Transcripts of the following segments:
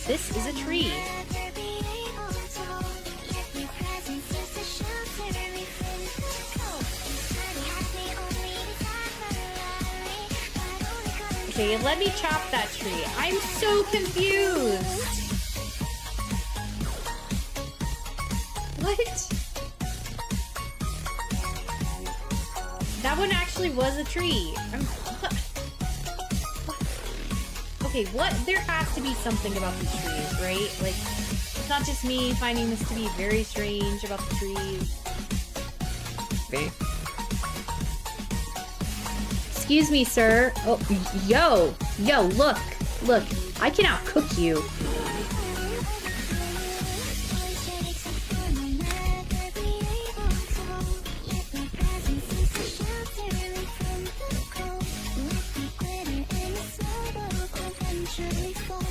This is a tree. Okay, let me chop that tree. I'm so confused. What? That one actually was a tree. Okay, what? There has to be something about these trees, right? Like, it's not just me finding this to be very strange about the trees. Me? Excuse me, sir. Oh, yo, look, I can outcook you.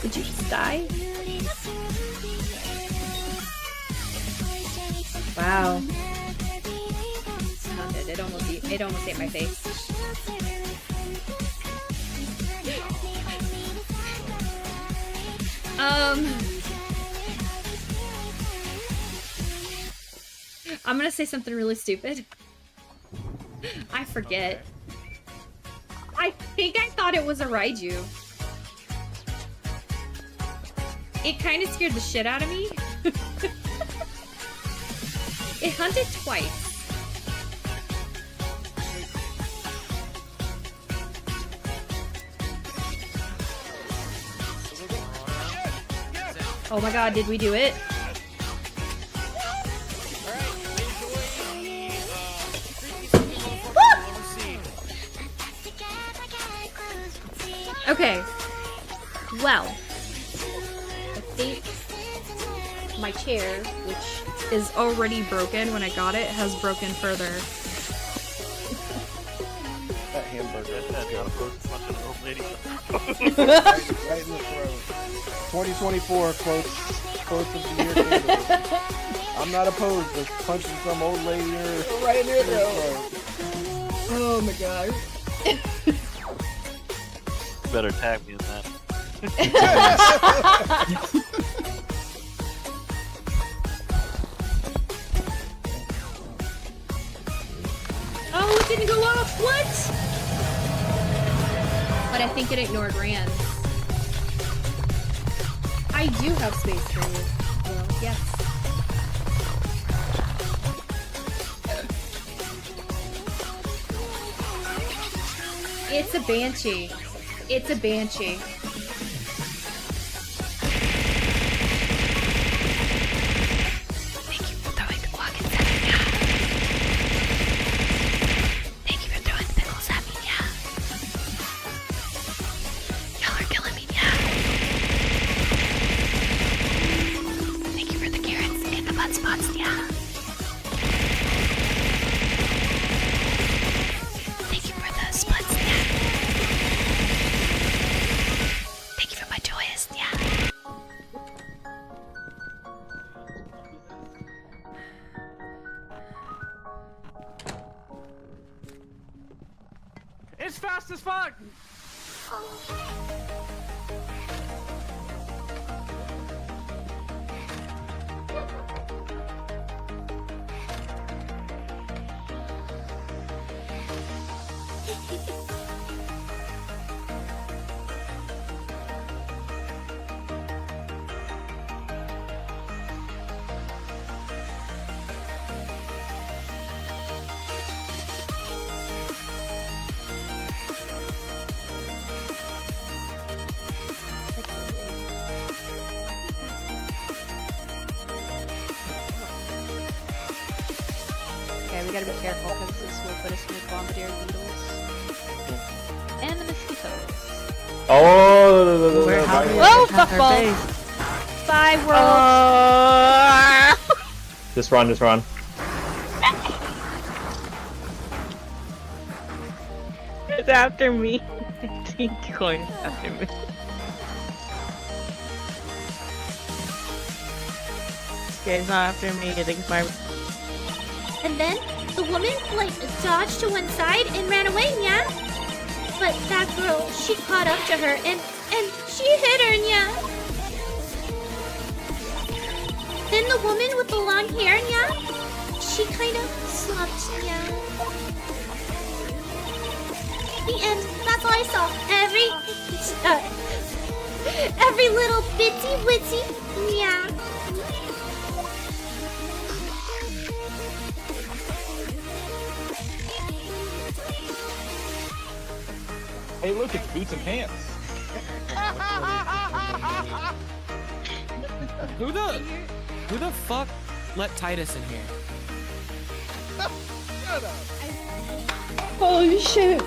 Did you just die? Wow. Not good. It almost ate my face. I'm gonna say something really stupid. I forget. I think I thought it was a Raiju. It kind of scared the shit out of me. It hunted twice. Oh my god, did we do it? Okay. Well, I think my chair, which is already broken when I got it, has broken further. That hamburger. That's got a bunch of old lady. Right in the throat. 2024 quotes of the year. Candidate. I'm not opposed to punching some old lady in her Right in her throat. Oh my god. Better tag me in that. Oh, it didn't go off! What? But I think it ignored Rand. I do have space for you. Well, yes. It's a Banshee. It's a Banshee. Thank you for throwing the guac at me, yeah. Thank you for throwing the pickles at me, yeah. Y'all are killing me, yeah. Thank you for the carrots and the butt spots, yeah. Thank you for the splits, yeah. Thank you for my joyous, yeah. It's fast as fuck! Okay, we gotta be careful because this will put us with bombardier beetles. And the mosquitoes. Oh, Oh, fuckball! Bye, world! Just run, just run. It's after me. Teen coin is after me. Okay, it's not after me. I think it's my. And then the woman, like, dodged to one side and ran away, yeah? But that girl, she caught up to her and she hit her, yeah? then the woman with the long hair, yeah, she kind of slept, yeah. The end. That's all I saw. Every little bitsy witsy, yeah. Hey, look, it's Boots and Pants. Who the fuck let Titus in here? Holy shit.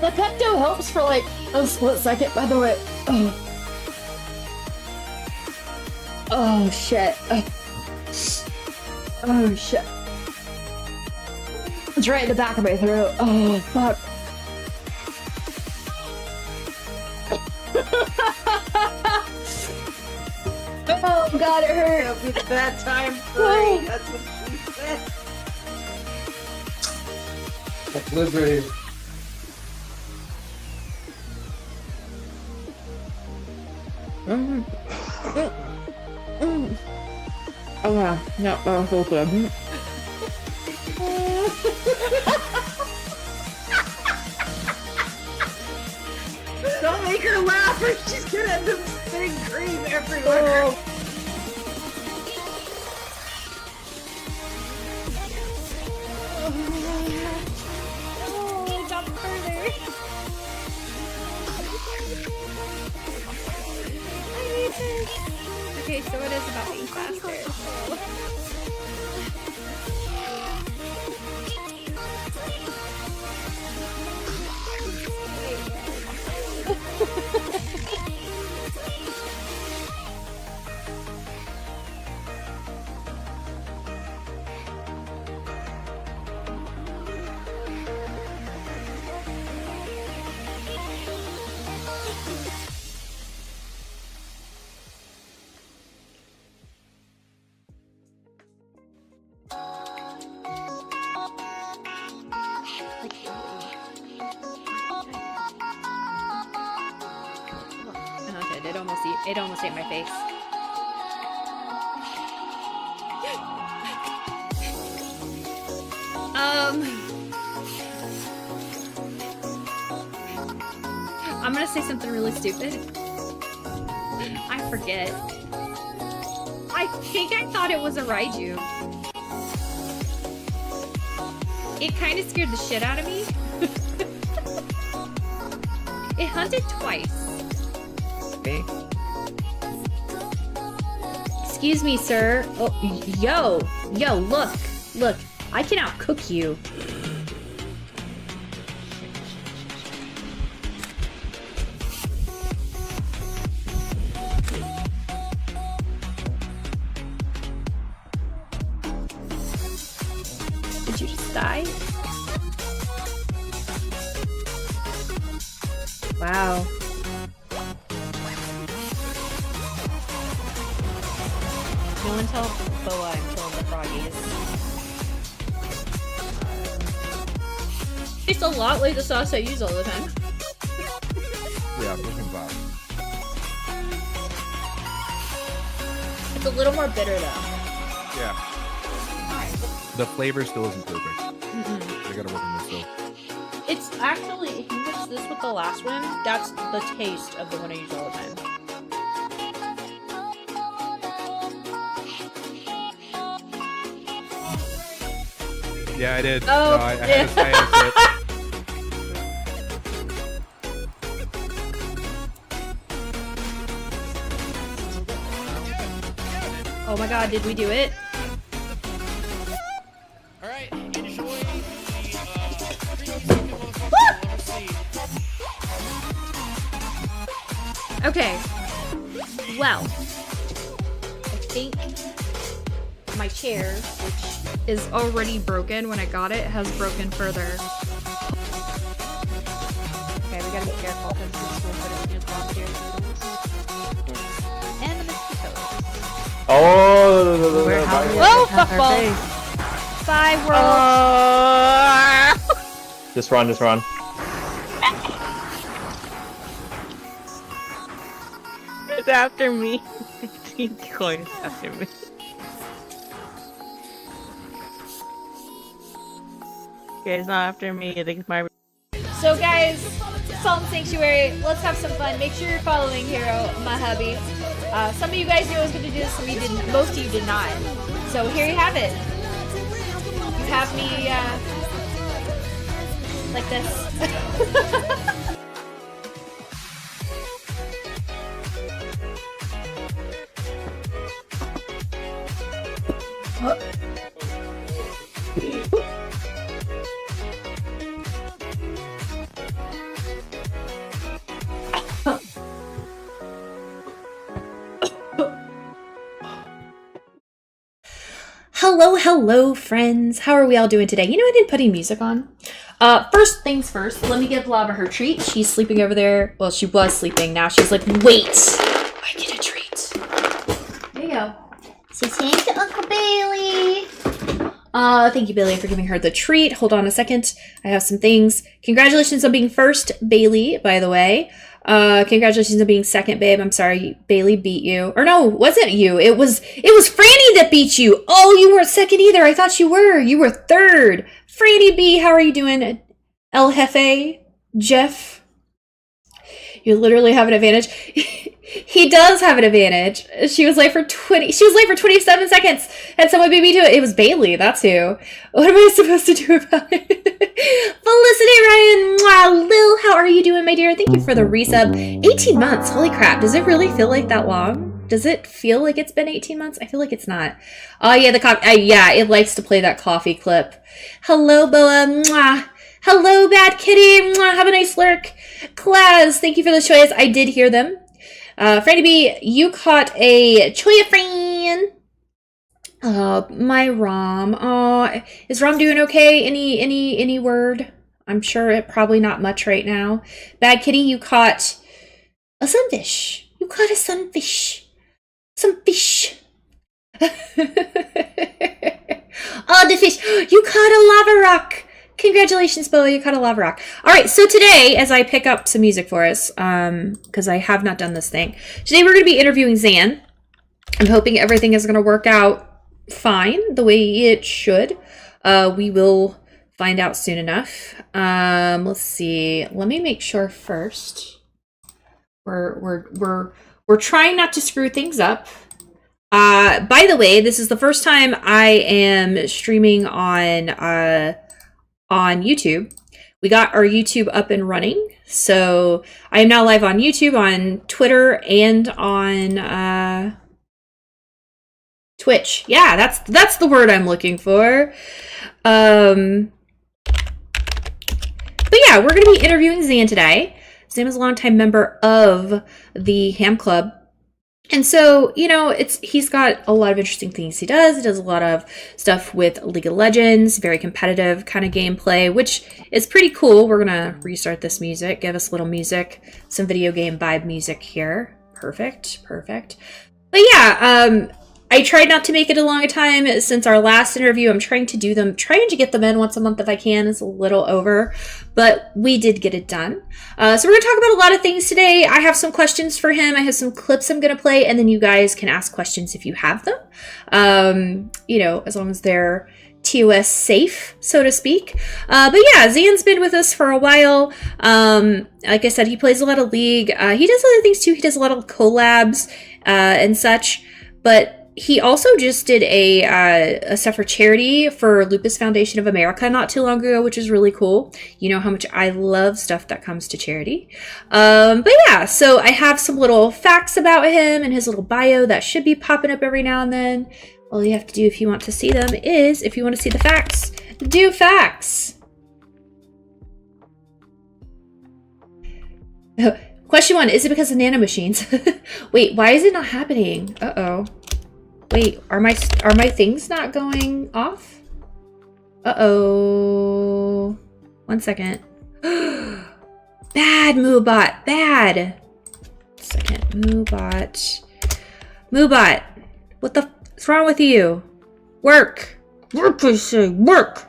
The Pepto helps for like a split second, by the way. Oh shit. Oh shit. It's right in the back of my throat. Oh fuck. Oh god, it hurt. It'll be the bad time free. That's what she said. Liberty. Oh yeah, no, that was so good. Don't make her laugh or she's gonna end up spitting cream everywhere. Oh, it got further. I need this. Okay, so it is about being faster. Okay, it almost ate my face. I'm gonna say something really stupid. I forget. I think I thought it was a Raiju. It kind of scared the shit out of me. It hunted twice. Me? Excuse me, sir. Oh, yo, look. I can outcook you. Did you just die? Wow. No one tell Boa I'm killing the froggies. It's a lot like the sauce I use all the time. Yeah, looking back. It's a little more bitter though. Yeah. The flavor still isn't perfect. I gotta work on this still. It's actually, if you mix this with the last one, that's the taste of the one I use all the time. Yeah, I did. Oh, No, I yeah. had to say it. Oh my god, did we do it? Alright, enjoy Okay. Well, I think my chair, which is already broken when I got it, has broken further. Okay, we gotta be careful because this will put us in volunteer and the mosquitoes. Oh, Whoa, fuckball! 5 worlds. just run. after me. He's going after me. Okay, it's not after me. I think it's my. So guys, Salt and Sanctuary, let's have some fun. Make sure you're following Hero, my hubby. Some of you guys knew I was going to do this, some of you didn't. Most of you did not. So here you have it. You have me, like this. Hello, friends. How are we all doing today? You know, I didn't put any music on. First things first, let me give Lava her treat. She's sleeping over there. Well, she was sleeping. Now she's like, wait, I get a treat. There you go. Say thank you, Uncle Bailey. Thank you, Bailey, for giving her the treat. Hold on a second. I have some things. Congratulations on being first, Bailey, by the way. Congratulations on being second, babe. I'm sorry, Bailey beat you. Or no, wasn't you? It was Franny that beat you. Oh, you weren't second either. I thought you were. You were third. Franny B, how are you doing? El Jefe? Jeff? You literally have an advantage. He does have an advantage. She was late for 27 seconds, and someone beat me to it. It was Bailey, that's who. What am I supposed to do about it? Felicity Ryan, mwah, Lil, how are you doing, my dear? Thank you for the resub. 18 months, holy crap. Does it really feel like that long? Does it feel like it's been 18 months? I feel like it's not. Oh yeah, yeah, it likes to play that coffee clip. Hello, Boa, mwah. Hello, Bad Kitty, mwah. Have a nice lurk. Class, thank you for the choice. I did hear them. Franny B, you caught a Choya friend. Oh, my Rom. Oh, is Rom doing okay? Any word? I'm sure it probably not much right now. Bad Kitty, you caught a sunfish. You caught a sunfish. Some fish. Oh, the fish. You caught a lava rock. Congratulations, Boa, you caught a lava rock. All right, so today, as I pick up some music for us, because I have not done this thing, today we're going to be interviewing Zan. I'm hoping everything is going to work out fine, the way it should. We will find out soon enough. Let's see. Let me make sure first. We're trying not to screw things up. By the way, this is the first time I am streaming on YouTube. We got our YouTube up and running, so I am now live on YouTube, on Twitter, and on Twitch. Yeah, that's the word I'm looking for. But yeah, we're gonna be interviewing Zan today. Zan is a longtime member of the Ham Club. And so, you know, he's got a lot of interesting things he does. He does a lot of stuff with League of Legends, very competitive kind of gameplay, which is pretty cool. We're going to restart this music, give us a little music, some video game vibe music here. Perfect, perfect. But yeah, I tried not to make it a long time since our last interview. I'm trying to get them in once a month if I can. It's a little over, but we did get it done. So we're going to talk about a lot of things today. I have some questions for him. I have some clips I'm going to play, and then you guys can ask questions if you have them. You know, as long as they're TOS safe, so to speak. But yeah, Zan's been with us for a while. Like I said, he plays a lot of League. He does other things too. He does a lot of collabs and such, but he also just did a stuff for charity for Lupus Foundation of America not too long ago, which is really cool. You know how much I love stuff that comes to charity. But yeah, so I have some little facts about him and his little bio that should be popping up every now and then. All you have to do if you want to see them is, if you want to see the facts, do facts. Question 1, is it because of nanomachines? Wait, why is it not happening? Uh-oh. Wait, are my things not going off? Uh-oh. 1 second. Bad, Moobot. Bad. Second. Moobot. Moobot. What's wrong with you? Work. Work, I say. Work.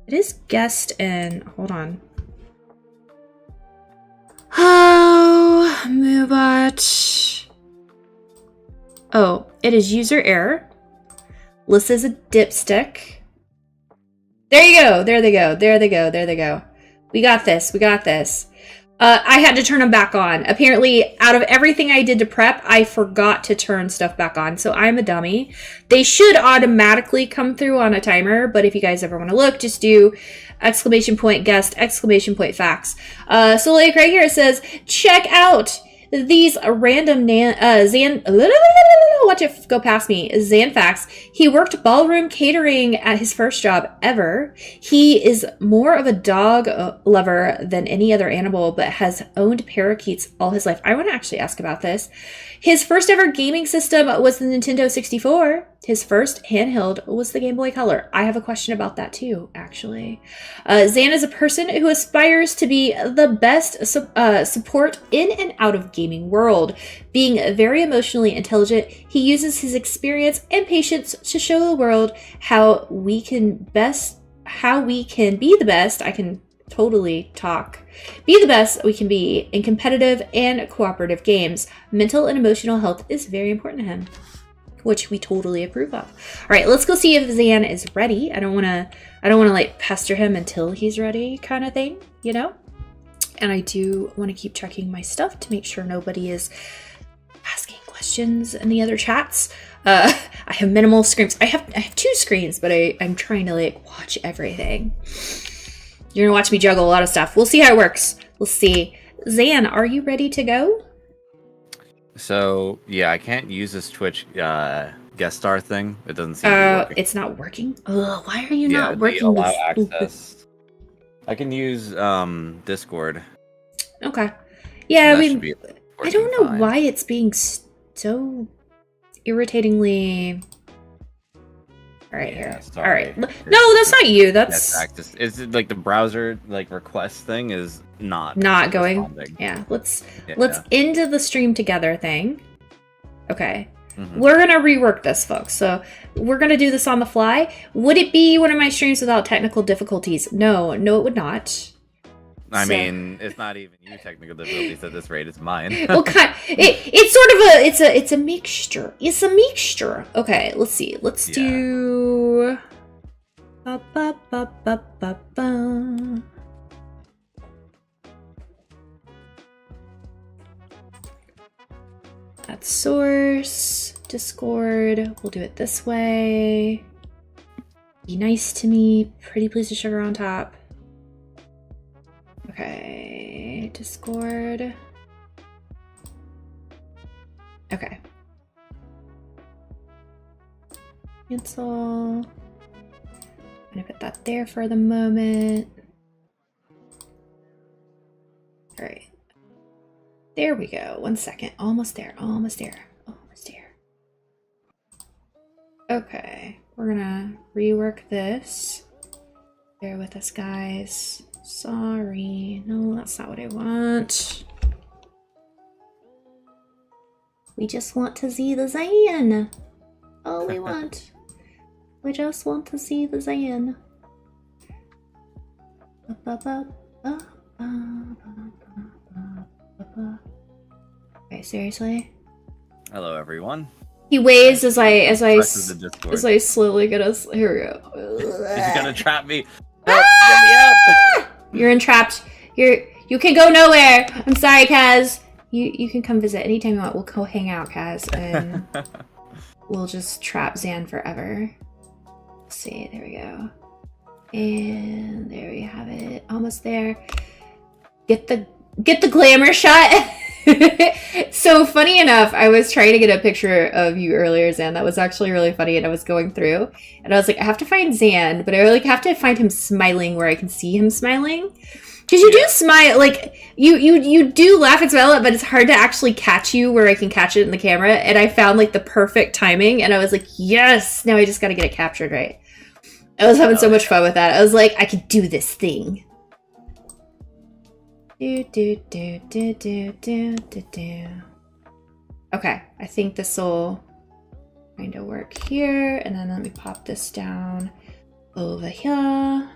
It is guest and... Hold on. Oh, Moobot. Oh, it is user error. Lissa's a dipstick. There you go. There they go. There they go. There they go. We got this. We got this. I had to turn them back on. Apparently, out of everything I did to prep, I forgot to turn stuff back on. So I'm a dummy. They should automatically come through on a timer. But if you guys ever want to look, just do !guest, !facts. So like right here, it says, check out these random watch it go past me. Zan facts. He worked ballroom catering at his first job ever. He is more of a dog lover than any other animal, but has owned parakeets all his life. I want to actually ask about this. His first ever gaming system was the Nintendo 64. His first handheld was the Game Boy Color. I have a question about that too, actually. Zan is a person who aspires to be the best support in and out of gaming world. Being very emotionally intelligent, he uses his experience and patience to show the world how we can be the best. I can totally talk. Be the best we can be in competitive and cooperative games. Mental and emotional health is very important to him, which we totally approve of. All right, let's go see if Zan is ready. I don't want to like pester him until he's ready, kind of thing, you know. And I do want to keep checking my stuff to make sure nobody is asking questions in the other chats. I have minimal screens. I have 2 screens, but I'm trying to like watch everything. You're gonna watch me juggle a lot of stuff. We'll see how it works. We'll see. Zan, are you ready to go? So yeah, I can't use this Twitch guest star thing. It doesn't seem to be working. It's not working? Ugh, why are you not working? Allow access. I can use Discord. Okay. Yeah, I don't know why it's being so irritatingly. All right, here. Sorry. All right. No, that's not you. That's access. Is it like the browser like request thing is not going? Responding. Yeah. Let's end the stream together thing. Okay. Mm-hmm. We're gonna rework this, folks. So we're gonna do this on the fly. Would it be one of my streams without technical difficulties? No, it would not. I mean, it's not even you technical difficulties at this rate. It's mine. Well, it's sort of it's a mixture. It's a mixture. Okay, let's see. Let's do. That's source, Discord. We'll do it this way. Be nice to me. Pretty please of sugar on top. Okay, Discord. Okay. Cancel. I'm gonna put that there for the moment. All right. There we go. 1 second. Almost there. Almost there. Almost there. Okay. We're gonna rework this. Bear with us, guys. Sorry. No, that's not what I want. We just want to see the Zan. All we want. We just want to see the Zan. Okay, seriously? Hello, everyone. He waves as I slowly get us. Here we go. He's gonna trap me. Help, get me up. You're entrapped. You can go nowhere. I'm sorry, Kaz. You can come visit anytime you want. We'll go hang out, Kaz, and we'll just trap Zan forever. Let's see, there we go. And there we have it. Almost there. Get the glamour shot. So funny enough, I was trying to get a picture of you earlier, Zan. That was actually really funny, and I was going through, and I was like, I have to find Zan, but I like have to find him smiling where I can see him smiling, because you do smile, like you do laugh and smile, but it's hard to actually catch you where I can catch it in the camera. And I found like the perfect timing, and I was like, yes, now I just got to get it captured right. I was having so much fun with that. I was like, I could do this thing. Okay, I think this will kind of work here, and then let me pop this down over here.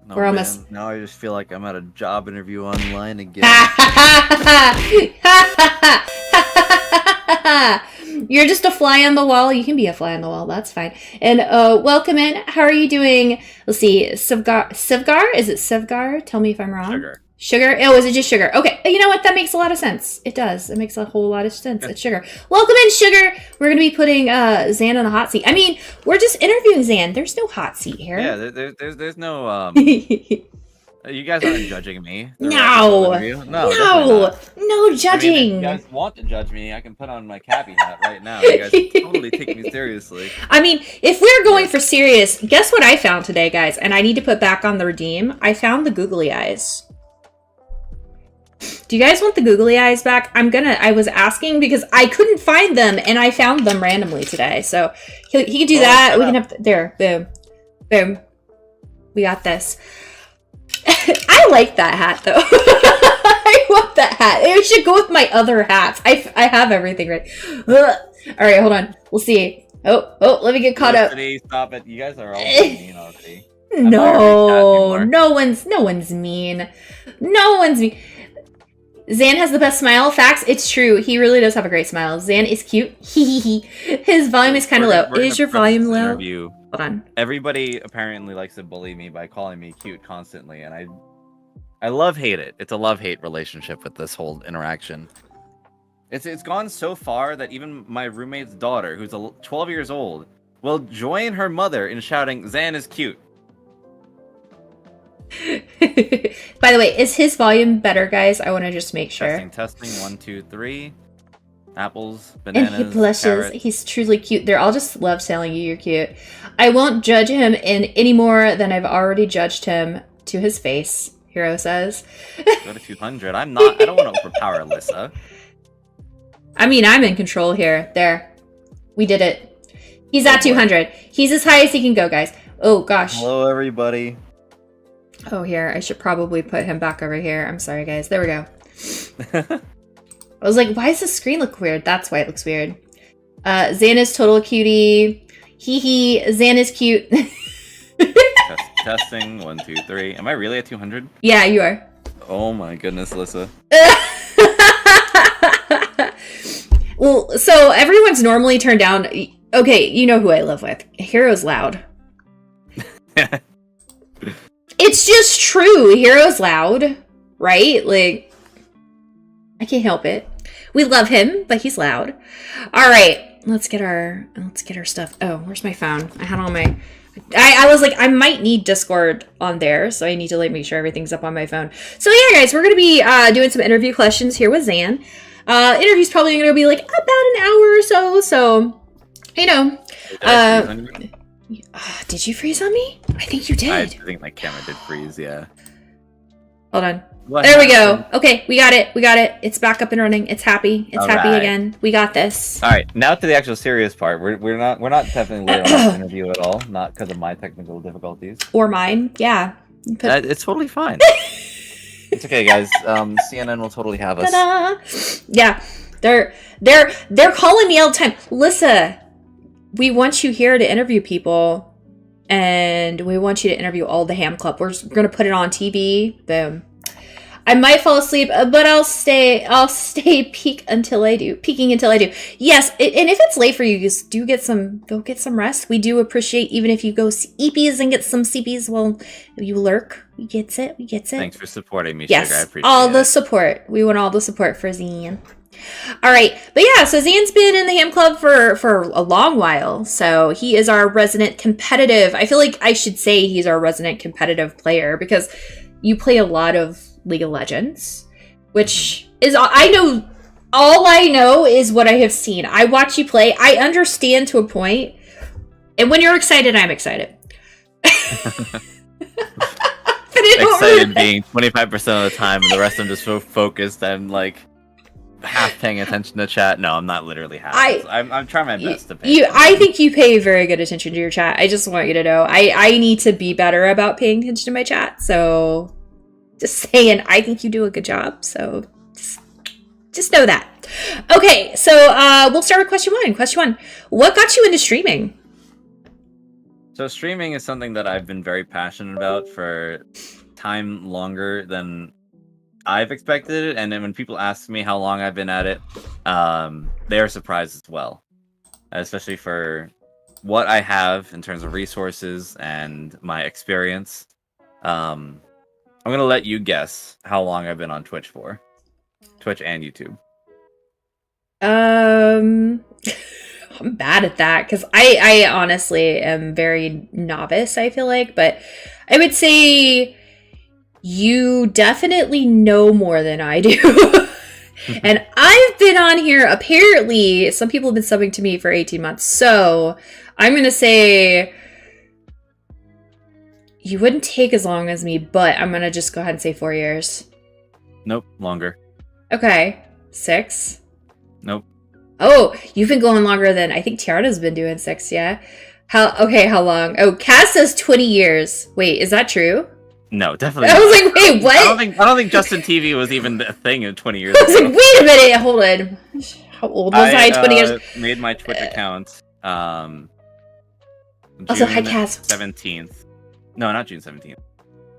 No, We're almost- man. Now I just feel like I'm at a job interview online again. You're just a fly on the wall. You can be a fly on the wall. That's fine. And welcome in. How are you doing? Let's see. Sivgar? Is it Sivgar? Tell me if I'm wrong. Sugar? Oh, is it just sugar? Okay. You know what? That makes a lot of sense. It does. It makes a whole lot of sense. It's sugar. Welcome in, Sugar. We're going to be putting Zan on the hot seat. I mean, we're just interviewing Zan. There's no hot seat here. Yeah, there's no you guys aren't judging me. No, no judging. I mean, if you guys want to judge me, I can put on my cappy hat right now. You guys totally take me seriously. I mean, if we're going for serious, guess what I found today, guys? And I need to put back on the redeem. I found the googly eyes. Do you guys want the googly eyes back? I was asking because I couldn't find them and I found them randomly today. So he can do that. We can have, there, boom, boom. We got this. I like that hat though. I want that hat. It should go with my other hats. I have everything ready. All right, hold on. We'll see. Oh, let me get caught up. Stop it. You guys are all mean already. No one's mean. No one's mean. Zan has the best smile. Facts. It's true. He really does have a great smile. Zan is cute. His volume is kind of low. Is your volume low? Hold on. Everybody apparently likes to bully me by calling me cute constantly, and I love-hate it. It's a love-hate relationship with this whole interaction. It's gone so far that even my roommate's daughter, who's 12 years old, will join her mother in shouting, "Zan is cute." By the way, is his volume better, guys? I want to just make sure. Testing. 1, 2, 3. Apples, bananas, and he blushes. carrots. He's truly cute. They're all just love telling you you're cute. I won't judge him in any more than I've already judged him to his face, Hero says. Go to 200. I don't want to overpower Alyssa. I mean, I'm in control here. There. We did it. He's at 200. He's as high as he can go, guys. Oh, gosh. Hello, everybody. Oh, here. I should probably put him back over here. I'm sorry, guys. There we go. I was like, why does the screen look weird? That's why it looks weird. Zan is total cutie. Hee. Zan is cute. Testing. 1, 2, 3. Am I really at 200? Yeah, you are. Oh my goodness, Alyssa. Well, so everyone's normally turned down. Okay, you know who I live with. Hero's loud. It's just true. Hero's loud, right? Like, I can't help it. We love him, but he's loud. All right, let's get our stuff. Oh, where's my phone? I had all my. I was like, I might need Discord on there, so I need to like make sure everything's up on my phone. So yeah, guys, we're gonna be doing some interview questions here with Zan. Interview's probably gonna be like about an hour or so. So, you know. Did you freeze on me? I think you did. I think my camera did freeze, yeah. Hold on. There we go. Okay, we got it. It's back up and running. It's happy. It's happy again. We got this. All right, now to the actual serious part. We're not definitely late on this interview at all. Not because of my technical difficulties. Or mine. Yeah. It's totally fine. It's okay, guys. CNN will totally have us. Ta-da! Yeah, they're calling me all the time. Lissa, we want you here to interview people, and we want you to interview all the ham club. We're gonna put it on TV. Boom. I might fall asleep, but I'll stay peaking until I do. Yes, and if it's late for you, just go get some rest. We do appreciate even if you go EPs and get some CPs. Well, you lurk. We gets it. Thanks for supporting me, yes, Sugar. I appreciate all the support. We want all the support for Zan. All right, but yeah, so Zan's been in the ham club for a long while, so he is our resident competitive. I feel like I should say he's our resident competitive player because you play a lot of League of Legends, which is all I know is what I have seen. I watch you play. I understand to a point, and when you're excited, I'm excited. Excited being 25% of the time, and the rest I'm just so focused and like half paying attention to chat. No, I'm not literally half. I'm trying my best to pay. I think you pay very good attention to your chat. I just want you to know I need to be better about paying attention to my chat. So just saying, I think you do a good job. So just know that. Okay, so we'll start with question one. What got you into streaming? So streaming is something that I've been very passionate about for time longer than I've expected it, and then when people ask me how long I've been at it, they are surprised as well, especially for what I have in terms of resources and my experience. I'm gonna let you guess how long I've been on Twitch for, Twitch and YouTube. I'm bad at that because I honestly am very novice, I feel like, but I would say you definitely know more than I do. And I've been on here, apparently, some people have been subbing to me for 18 months, so I'm going to say you wouldn't take as long as me, but I'm going to just go ahead and say 4 years. Nope, longer. Okay, 6? Nope. Oh, you've been going longer than, I think Tiara's been doing 6, yeah? How long? Oh, Cass says 20 years. Wait, is that true? No, definitely. I was like, wait, what? I don't think Justin TV was even a thing in 20 years I ago. was like, wait a minute, hold on. How old was I 20 years? Made my Twitch account Also, June hi, Cass. 17th. No, not June 17th.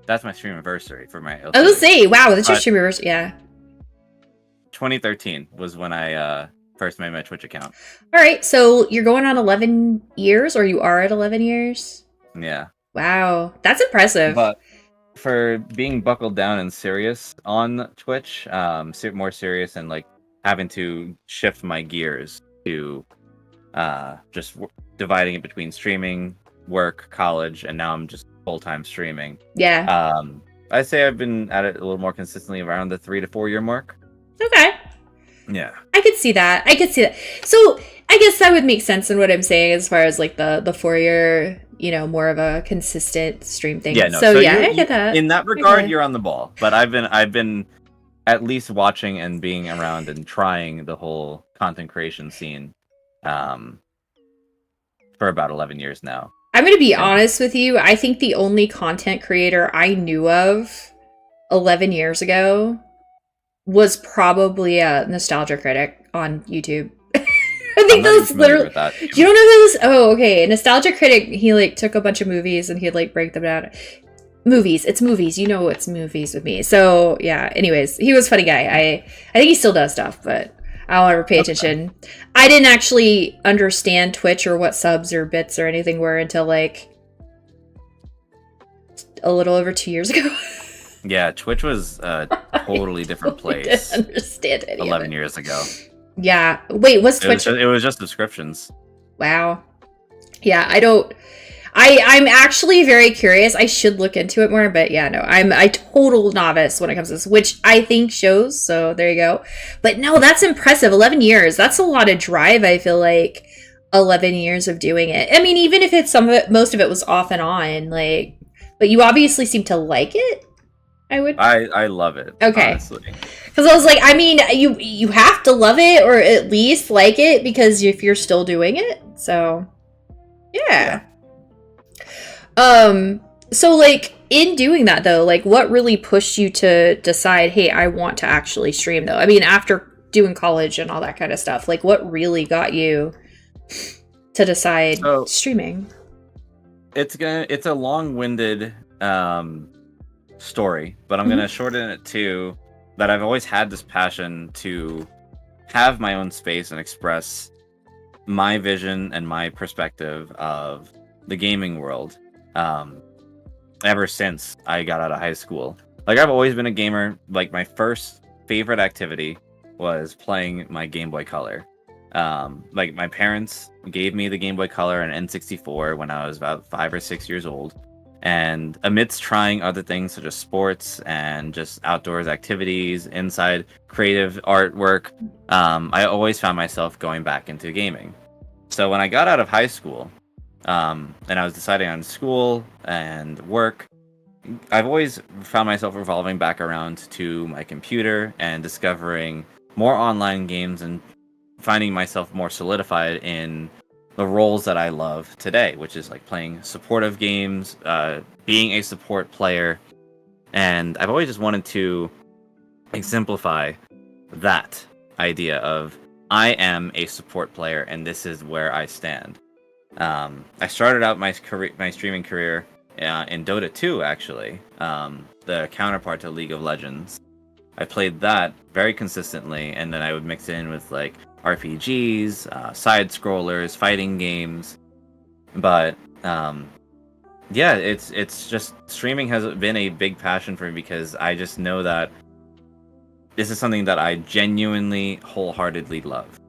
That's my stream anniversary for my I was gonna say, wow, that's your stream reverse. Yeah. 2013 was when I first made my Twitch account. All right, so you're going on 11 years, or you are at 11 years? Yeah. Wow, that's impressive. But for being buckled down and serious on Twitch, more serious and like having to shift my gears to just dividing it between streaming, work, college, and now I'm just full-time streaming. Yeah. I'd say I've been at it a little more consistently around the 3 to 4 year mark. Okay. Yeah. I could see that. So I guess that would make sense in what I'm saying as far as like the 4 year, more of a consistent stream thing. Yeah, no. So yeah, I get that. In that regard, Okay. you're on the ball. But I've been at least watching and being around and trying the whole content creation scene for about 11 years now. I'm going to be honest with you. I think the only content creator I knew of 11 years ago was probably a Nostalgia Critic on YouTube. I think that's literally. You don't know those? Oh, okay. A Nostalgia Critic, he like took a bunch of movies and he'd like break them down. Movies. It's movies. You know it's movies with me. So yeah. Anyways, he was a funny guy. I think he still does stuff, but I don't ever pay attention. I didn't actually understand Twitch or what subs or bits or anything were until like a little over 2 years ago. Yeah, Twitch was a totally different place. Didn't understand any 11 years ago. Yeah. Wait, what's Twitch? It was just subscriptions. Wow. Yeah, I'm actually very curious. I should look into it more, but yeah, no, I'm a total novice when it comes to this, which I think shows. So there you go. But no, that's impressive. 11 years. That's a lot of drive. I feel like 11 years of doing it. I mean, even if it's most of it was off and on, like, but you obviously seem to like it. I love it. Okay. Honestly. Because I was like, I mean, you have to love it or at least like it because if you're still doing it. So, yeah. So like in doing that though, like what really pushed you to decide, hey, I want to actually stream though? I mean, after doing college and all that kind of stuff, like what really got you to decide streaming? It's a long-winded story, but I'm gonna shorten it to that I've always had this passion to have my own space and express my vision and my perspective of the gaming world ever since I got out of high school. Like I've always been a gamer. Like my first favorite activity was playing my Game Boy Color. Like my parents gave me the Game Boy Color and N64 when I was about 5 or 6 years old. And amidst trying other things such as sports and just outdoors activities, inside creative artwork, I always found myself going back into gaming. So when I got out of high school, and I was deciding on school and work, I've always found myself revolving back around to my computer and discovering more online games and finding myself more solidified in the roles that I love today, which is like playing supportive games, being a support player. And I've always just wanted to exemplify that idea of I am a support player and this is where I stand. I started out my streaming career in Dota 2, actually, the counterpart to League of Legends. I played that very consistently, and then I would mix it in with like RPGs, side scrollers, fighting games. But yeah, it's just streaming has been a big passion for me because I just know that this is something that I genuinely, wholeheartedly love.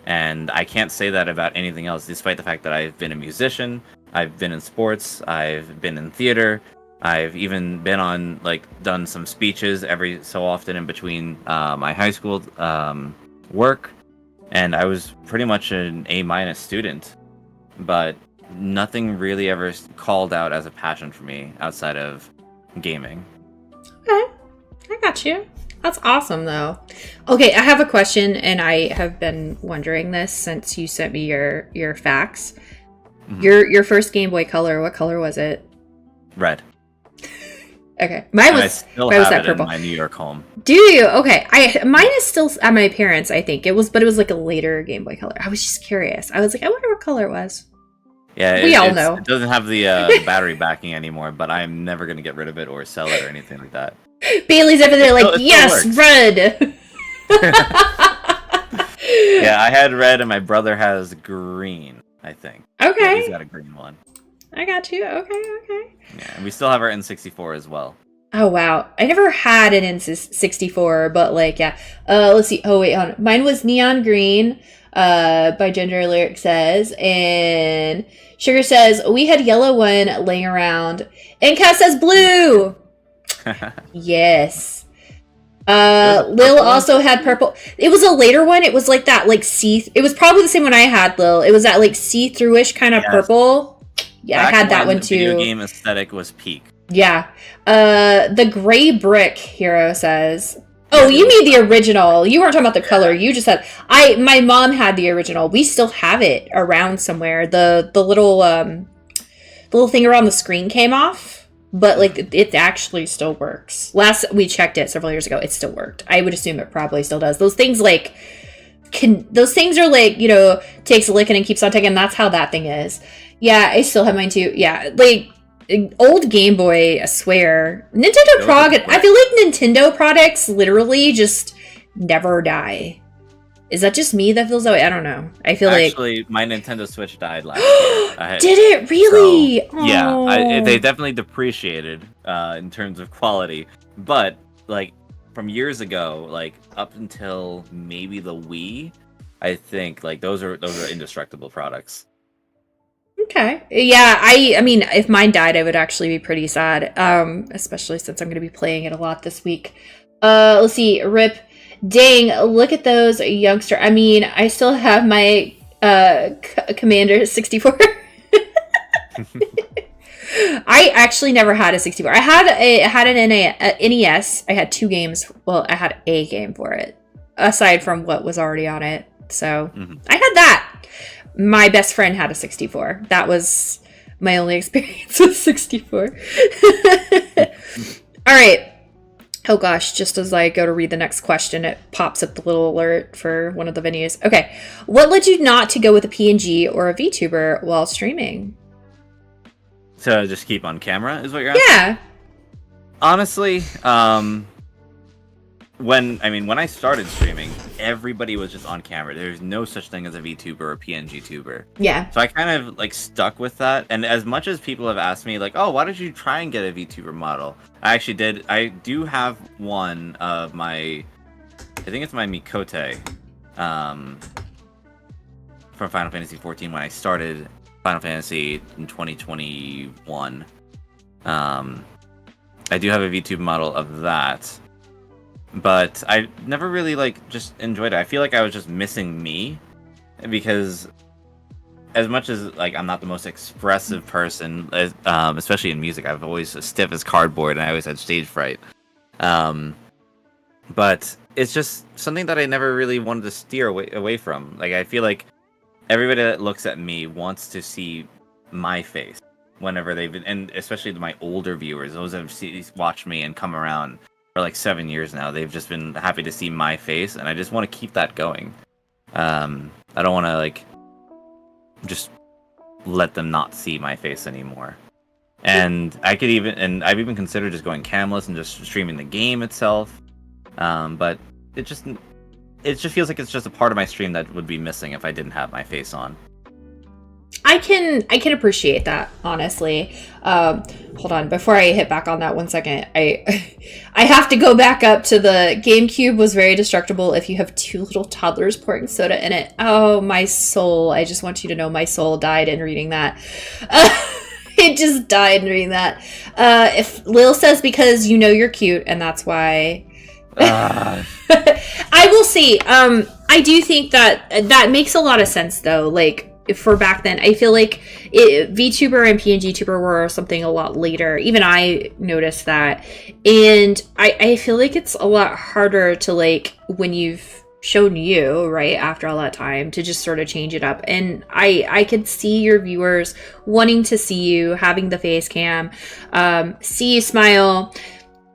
And I can't say that about anything else, despite the fact that I've been a musician, I've been in sports, I've been in theater, I've even been on, like, done some speeches every so often in between my high school work, and I was pretty much an A- student, but nothing really ever called out as a passion for me outside of gaming. Okay, I got you. That's awesome, though. Okay, I have a question, and I have been wondering this since you sent me your facts. Mm-hmm. Your first Game Boy Color, what color was it? Red. Okay, mine was. I still mine was have that it purple. in my New York home. Do you? Okay, mine is still at my parents'. I think it was, but it was like a later Game Boy Color. I was just curious. I was like, I wonder what color it was. Yeah, we all know it doesn't have the battery backing anymore, but I'm never gonna get rid of it or sell it or anything like that. Bailey's over there like, yes, red. Yeah, I had red, and my brother has green. I think. Okay. Yeah, he's got a green one. I got you. Okay. Yeah, and we still have our N64 as well. Oh, wow. I never had an N64, but like, yeah. Let's see. Oh, wait, hold on. Mine was Neon Green, by Ginger Lyric says. And Sugar says, we had yellow one laying around. And Cass says blue. Yes. Lil also had purple. It was a later one. It was like that, like it was probably the same one I had, Lil. It was that like see-through-ish kind of purple. Yeah, Back I had that when one the too. Video game aesthetic was peak. Yeah. The gray brick hero says. Oh, you mean the original. You weren't talking about the color. You just said my mom had the original. We still have it around somewhere. The little thing around the screen came off, but like it actually still works. Last we checked it several years ago, it still worked. I would assume it probably still does. Those things like those things are like, you know, takes a licking and keeps on taking. That's how that thing is. Yeah, I still have mine too. Yeah, like old Game Boy, I swear. Nintendo product. I feel like Nintendo products literally just never die. Is that just me that feels that way? I don't know. I feel Actually, my Nintendo Switch died last year. Did it really? So, yeah, they definitely depreciated in terms of quality. But like from years ago, like up until maybe the Wii, I think like those are indestructible products. Okay. Yeah, I mean, if mine died, I would actually be pretty sad. Especially since I'm going to be playing it a lot this week. Let's see. Rip. Dang, look at those youngster. I mean, I still have my Commander 64. I actually never had a 64. I had an NES. I had 2 games. Well, I had a game for it, aside from what was already on it. So I had that. My best friend had a 64. That was my only experience with 64. All right. Oh gosh, just as I go to read the next question, it pops up the little alert for one of the venues. Okay. What led you not to go with a PNG or a VTuber while streaming? So just keep on camera is what you're asking? Yeah. Honestly, when I started streaming, everybody was just on camera. There's no such thing as a VTuber or a PNG tuber. Yeah. So I kind of like stuck with that. And as much as people have asked me like, oh, why did you try and get a VTuber model? I actually did. I do have one of my, I think it's my Mikote, from Final Fantasy XIV when I started Final Fantasy in 2021. I do have a VTuber model of that. But I never really like just enjoyed it. I feel like I was just missing me, because as much as like I'm not the most expressive person, especially in music, I've always stiff as cardboard, and I always had stage fright. But it's just something that I never really wanted to steer away from. Like I feel like everybody that looks at me wants to see my face whenever they've been, and especially my older viewers, those that have watched me and come around for like 7 years now, they've just been happy to see my face, and I just want to keep that going. I don't want to like just let them not see my face anymore. And I've even considered just going camless and just streaming the game itself. But it just feels like it's just a part of my stream that would be missing if I didn't have my face on. I can appreciate that, honestly. Hold on, before I hit back on that 1 second, I have to go back up to the GameCube was very destructible if you have 2 little toddlers pouring soda in it. Oh, my soul. I just want you to know my soul died in reading that. It just died in reading that. If Lil says because you know you're cute, and that's why... I will say, I do think that makes a lot of sense, though. Like, for back then, I feel like VTuber and PNG Tuber were something a lot later. Even I noticed that. And I feel like it's a lot harder to, like, when you've shown you, right, after all that time, to just sort of change it up. And I could see your viewers wanting to see you, having the face cam, see you smile.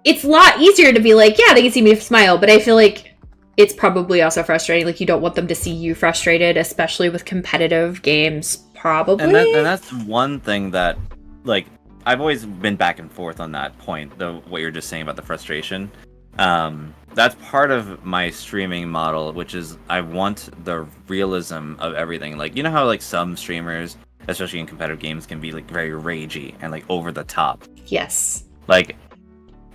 It's a lot easier to be like, yeah, they can see me smile, but I feel like it's probably also frustrating. Like, you don't want them to see you frustrated, especially with competitive games, probably. And that's one thing that, like, I've always been back and forth on that point, what you're just saying about the frustration. That's part of my streaming model, which is I want the realism of everything. Like, you know how, like, some streamers, especially in competitive games, can be, like, very ragey and, like, over the top. Yes. Like,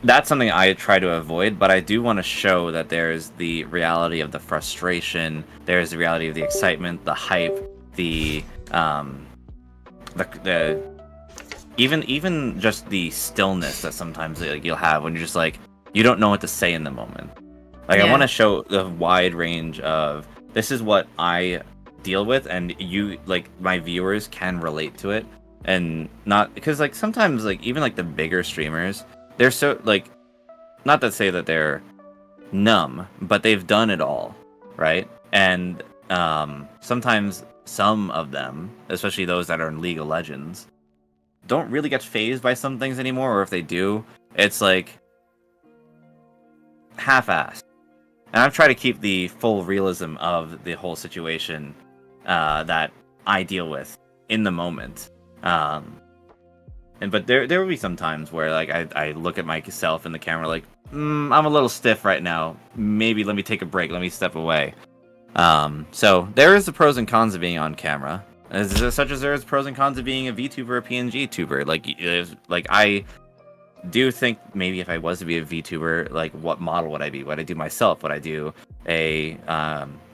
that's something I try to avoid, but I do want to show that there's the reality of the frustration, there's the reality of the excitement, the hype, the even just the stillness that sometimes, like, you'll have when you're just like, you don't know what to say in the moment. Like, yeah. I want to show the wide range of, this is what I deal with, and you, like, my viewers can relate to it, and not, because, like, sometimes, like, even, like, the bigger streamers, they're so, like, not to say that they're numb, but they've done it all, right? And sometimes some of them, especially those that are in League of Legends, don't really get fazed by some things anymore, or if they do, it's like half-assed. And I've tried to keep the full realism of the whole situation that I deal with in the moment. But there will be some times where, like, I look at myself in the camera like, I'm a little stiff right now. Maybe let me take a break. Let me step away. So there is the pros and cons of being on camera, such as there is pros and cons of being a VTuber or a PNG tuber. Like I do think maybe if I was to be a VTuber, like, what model would I be? Would I do myself? Would I do a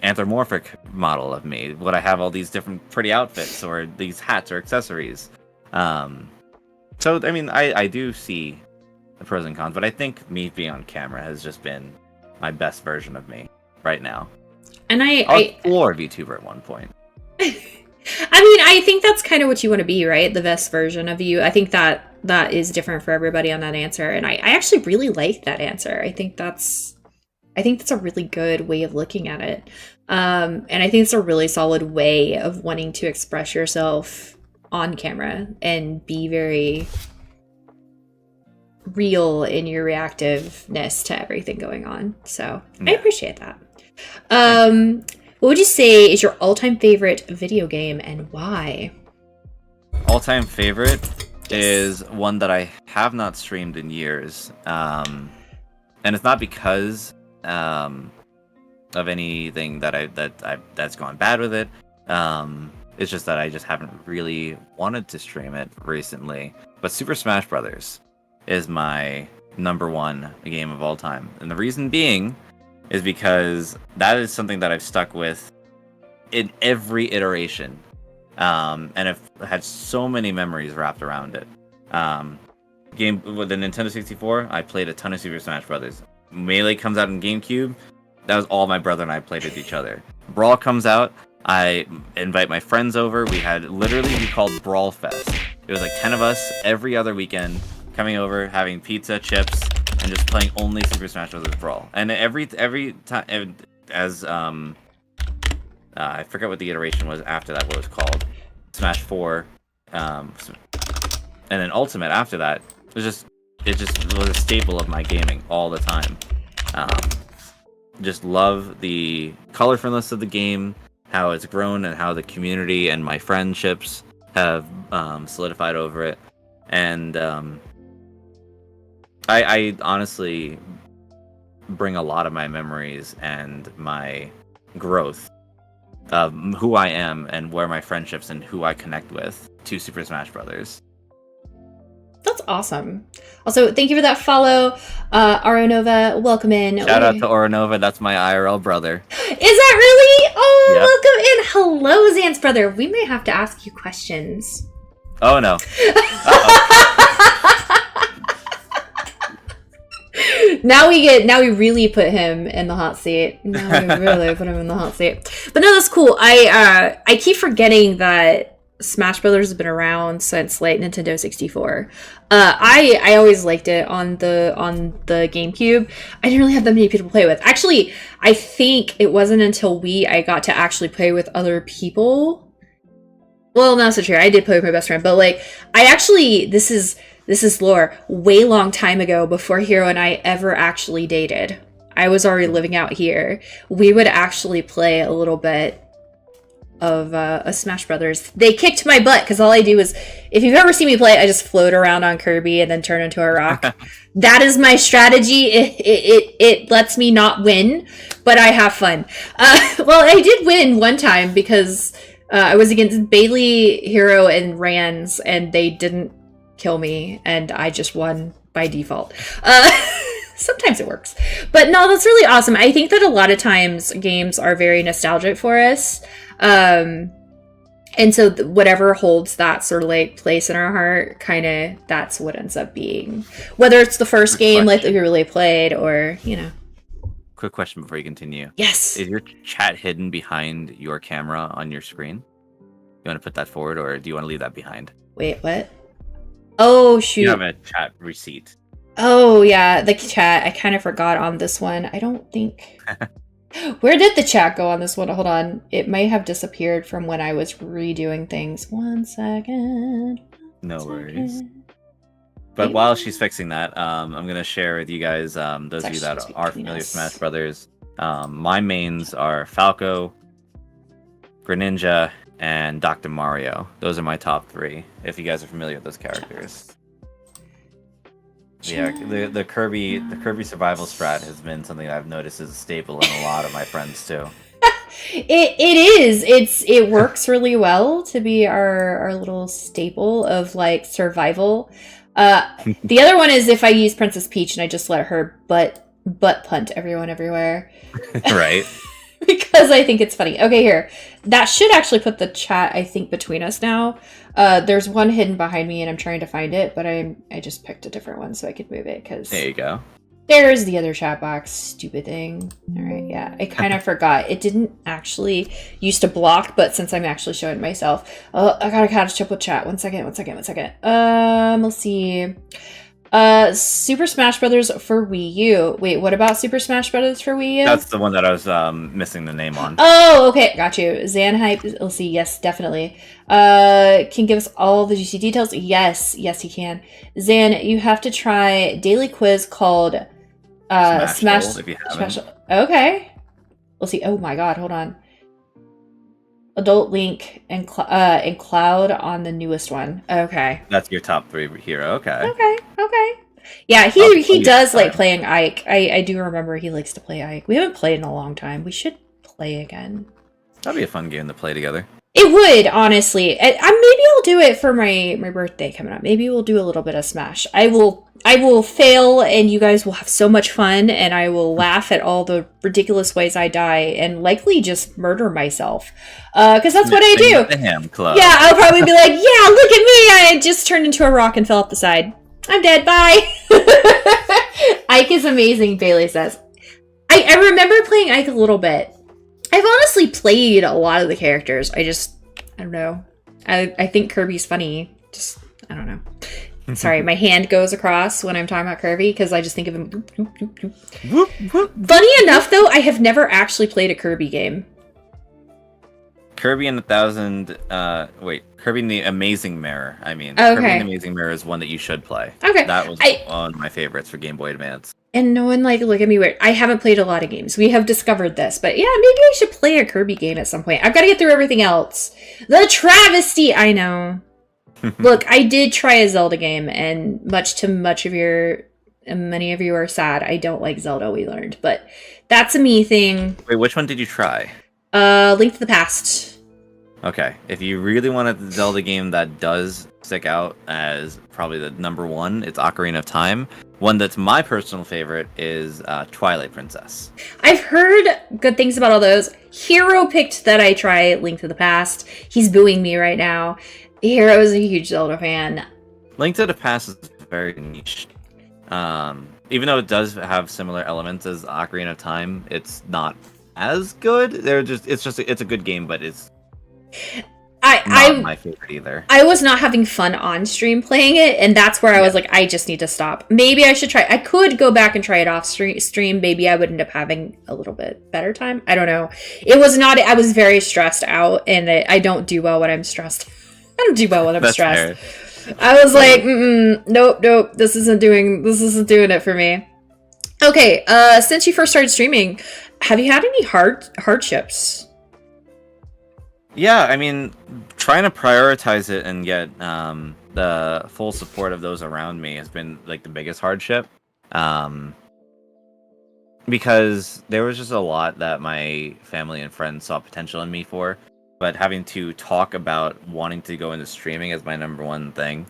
anthropomorphic model of me? Would I have all these different pretty outfits or these hats or accessories? So, I mean, I do see the pros and cons, but I think me being on camera has just been my best version of me right now. And I explore VTuber at one point. I mean, I think that's kind of what you want to be, right? The best version of you. I think that is different for everybody on that answer, and I actually really like that answer. I think that's a really good way of looking at it, and I think it's a really solid way of wanting to express yourself on camera and be very real in your reactiveness to everything going on. So yeah. I appreciate that. What would you say is your all-time favorite video game and why? All-time favorite is one that I have not streamed in years. And it's not because of anything that's gone bad with it. It's just that I just haven't really wanted to stream it recently. But Super Smash Brothers is my #1 game of all time. And the reason being is because that is something that I've stuck with in every iteration. And I've had so many memories wrapped around it. Game with the Nintendo 64, I played a ton of Super Smash Brothers. Melee comes out in GameCube, that was all my brother and I played with each other. Brawl comes out, I invite my friends over. We called Brawl Fest. It was like 10 of us every other weekend coming over, having pizza, chips, and just playing only Super Smash Bros. Brawl. And every time, as I forget what the iteration was after that, what it was called, Smash 4, and then Ultimate after that. It just was a staple of my gaming all the time. Just love the colorfulness of the game, how it's grown, and how the community and my friendships have solidified over it, and I honestly bring a lot of my memories and my growth of who I am and where my friendships and who I connect with to Super Smash Brothers. That's awesome. Also, thank you for that follow, Aronova. Welcome in. Shout out to Oronova, that's my IRL brother. Is that really? Oh, Yep. welcome in. Hello, Zan's brother. We may have to ask you questions. Oh no. Now we really put him in the hot seat. Now we really put him in the hot seat. But no, that's cool. I keep forgetting that Smash Brothers has been around since like Nintendo 64. I always liked it on the GameCube. I didn't really have that many people to play with. Actually, I think it wasn't until I got to actually play with other people. Well, not so true. I did play with my best friend, but like this is lore. Way long time ago, before Hero and I ever actually dated. I was already living out here. We would actually play a little bit of a Smash Brothers. They kicked my butt because all I do is, if you've ever seen me play, I just float around on Kirby and then turn into a rock. That is my strategy. It lets me not win, but I have fun. Well, I did win one time because I was against Bailey, Hero, and Rans, and they didn't kill me, and I just won by default. Sometimes it works. But no, that's really awesome. I think that a lot of times games are very nostalgic for us. And so whatever holds that sort of like place in our heart, kind of that's what ends up being. Whether it's the first game like that we really played, or, you know. Quick question before you continue. Yes. Is your chat hidden behind your camera on your screen? You want to put that forward, or do you want to leave that behind? Wait, what? Oh, shoot. You have a chat receipt. Oh, yeah, the chat. I kind of forgot on this one. I don't think... Where did the chat go on this one? Hold on. It may have disappeared from when I was redoing things. 1 second. No worries. But while she's fixing that, I'm going to share with you guys, those of you that are familiar with Smash Brothers, my mains are Falco, Greninja, and Dr. Mario. Those are my top 3, if you guys are familiar with those characters. Yeah, the Kirby survival strat has been something I've noticed is a staple in a lot of my friends too. It is. It works really well to be our little staple of like survival. The other one is if I use Princess Peach and I just let her butt punt everyone everywhere. Right. Because I think it's funny. Okay, here. That should actually put the chat, I think, between us now. There's one hidden behind me, and I'm trying to find it, but I just picked a different one so I could move it, because... There you go. There's the other chat box. Stupid thing. Alright, yeah. I kind of forgot. It didn't actually used to block, but since I'm actually showing myself... Oh, I gotta catch up with chat. One second. Let's see... Super Smash Brothers for Wii U. Wait, what about Super Smash Brothers for Wii U? That's the one that I was missing the name on. Oh, okay, got you. Zan Hype, let's see, yes, definitely. Can give us all the juicy details? Yes, he can. Zan, you have to try daily quiz called Smash. If you haven't. Okay. Let's see. Oh my god, hold on. Adult Link and Cloud on the newest one. Okay. That's your top 3 hero. Okay. Okay. Yeah, he does like playing Ike. I do remember he likes to play Ike. We haven't played in a long time. We should play again. That'd be a fun game to play together. It would, honestly. Maybe I'll do it for my birthday coming up. Maybe we'll do a little bit of Smash. I will fail, and you guys will have so much fun, and I will laugh at all the ridiculous ways I die, and likely just murder myself. Because that's what I do. The Ham Club. Yeah, I'll probably be like, yeah, look at me! I just turned into a rock and fell off the side. I'm dead, bye! Ike is amazing, Bailey says. I remember playing Ike a little bit. I've honestly played a lot of the characters. I don't know. I think Kirby's funny. I don't know. Sorry, my hand goes across when I'm talking about Kirby because I just think of him. Boop, boop, boop, boop. Whoop, whoop. Funny enough, though, I have never actually played a Kirby game. Kirby and Kirby and the Amazing Mirror. I mean, Okay. Kirby and the Amazing Mirror is one that you should play. Okay. That was one of my favorites for Game Boy Advance. And no one like look at me weird. I haven't played a lot of games. We have discovered this, but yeah, maybe I should play a Kirby game at some point. I've got to get through everything else. The travesty. I know. Look, I did try a Zelda game, and many of you are sad. I don't like Zelda. We learned, but that's a me thing. Wait, which one did you try? Link to the Past. Okay, if you really want a Zelda game that does stick out as probably the number one, it's Ocarina of Time. One that's my personal favorite is Twilight Princess. I've heard good things about all those. Hero picked that I try Link to the Past. He's booing me right now. Hero is a huge Zelda fan. Link to the Past is very niche. Even though it does have similar elements as Ocarina of Time, it's not as good. It's a good game, but it's not my favorite either. I was not having fun on stream playing it, and that's where I was like, I just need to stop. Maybe I should try. I could go back and try it off stream. Maybe I would end up having a little bit better time. I don't know. It was not. I was very stressed out, and I don't do well when I'm stressed. I don't do well when I'm stressed. Fair. I was like, nope. This isn't doing it for me. Okay. Since you first started streaming, have you had any hardships? Yeah, I mean, trying to prioritize it and get the full support of those around me has been like the biggest hardship. Because there was just a lot that my family and friends saw potential in me for, but having to talk about wanting to go into streaming as my number one thing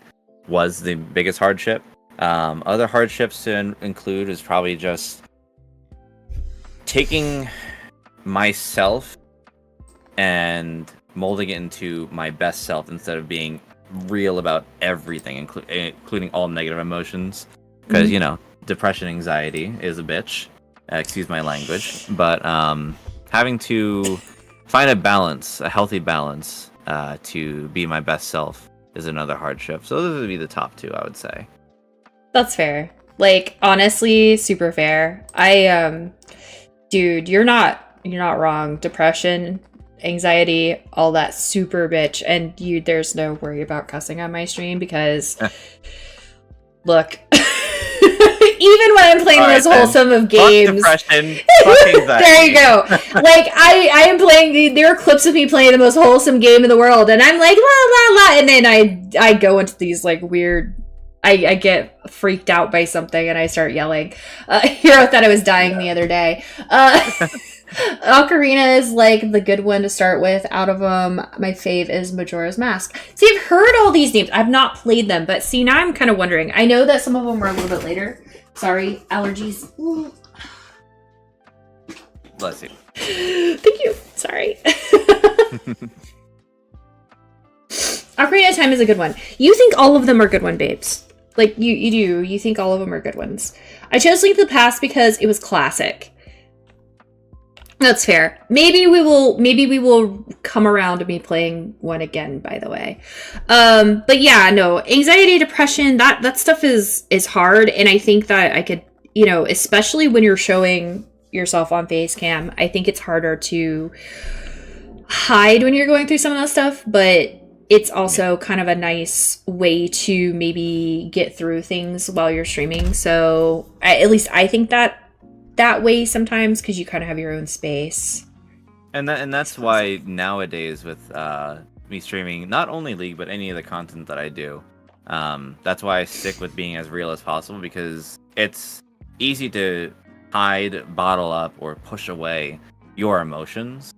was the biggest hardship. Other hardships to include is probably just taking myself and molding it into my best self instead of being real about everything, including all negative emotions. Because, depression, anxiety is a bitch. Excuse my language. But having to find a healthy balance to be my best self is another hardship. So those would be the top two, I would say. That's fair. Like, honestly, super fair. Dude, you're not wrong. Depression, anxiety, all that super bitch, and there's no worry about cussing on my stream because look, even when I'm playing those wholesome of games, fuck depression, there you go. Like I am playing. There are clips of me playing the most wholesome game in the world, and I'm like la la la, and then I go into these like weird. I get freaked out by something and I start yelling. Hero thought I was dying the other day. Ocarina is like the good one to start with. Out of them, my fave is Majora's Mask. See, I've heard all these names. I've not played them, but see, now I'm kind of wondering. I know that some of them were a little bit later. Sorry, allergies. Bless you. Thank you. Sorry. Ocarina of Time is a good one. You think all of them are good one, babes? Like, you do. You think all of them are good ones. I chose Link to the Past because it was classic. That's fair. Maybe we will come around to me playing one again, by the way. But yeah, no, anxiety, depression, that stuff is hard, and I think that I could, especially when you're showing yourself on face cam, I think it's harder to hide when you're going through some of that stuff, but it's also kind of a nice way to maybe get through things while you're streaming. So at least I think that way sometimes, because you kind of have your own space. And that's why nowadays with me streaming not only League but any of the content that I do, that's why I stick with being as real as possible, because it's easy to hide, bottle up, or push away your emotions.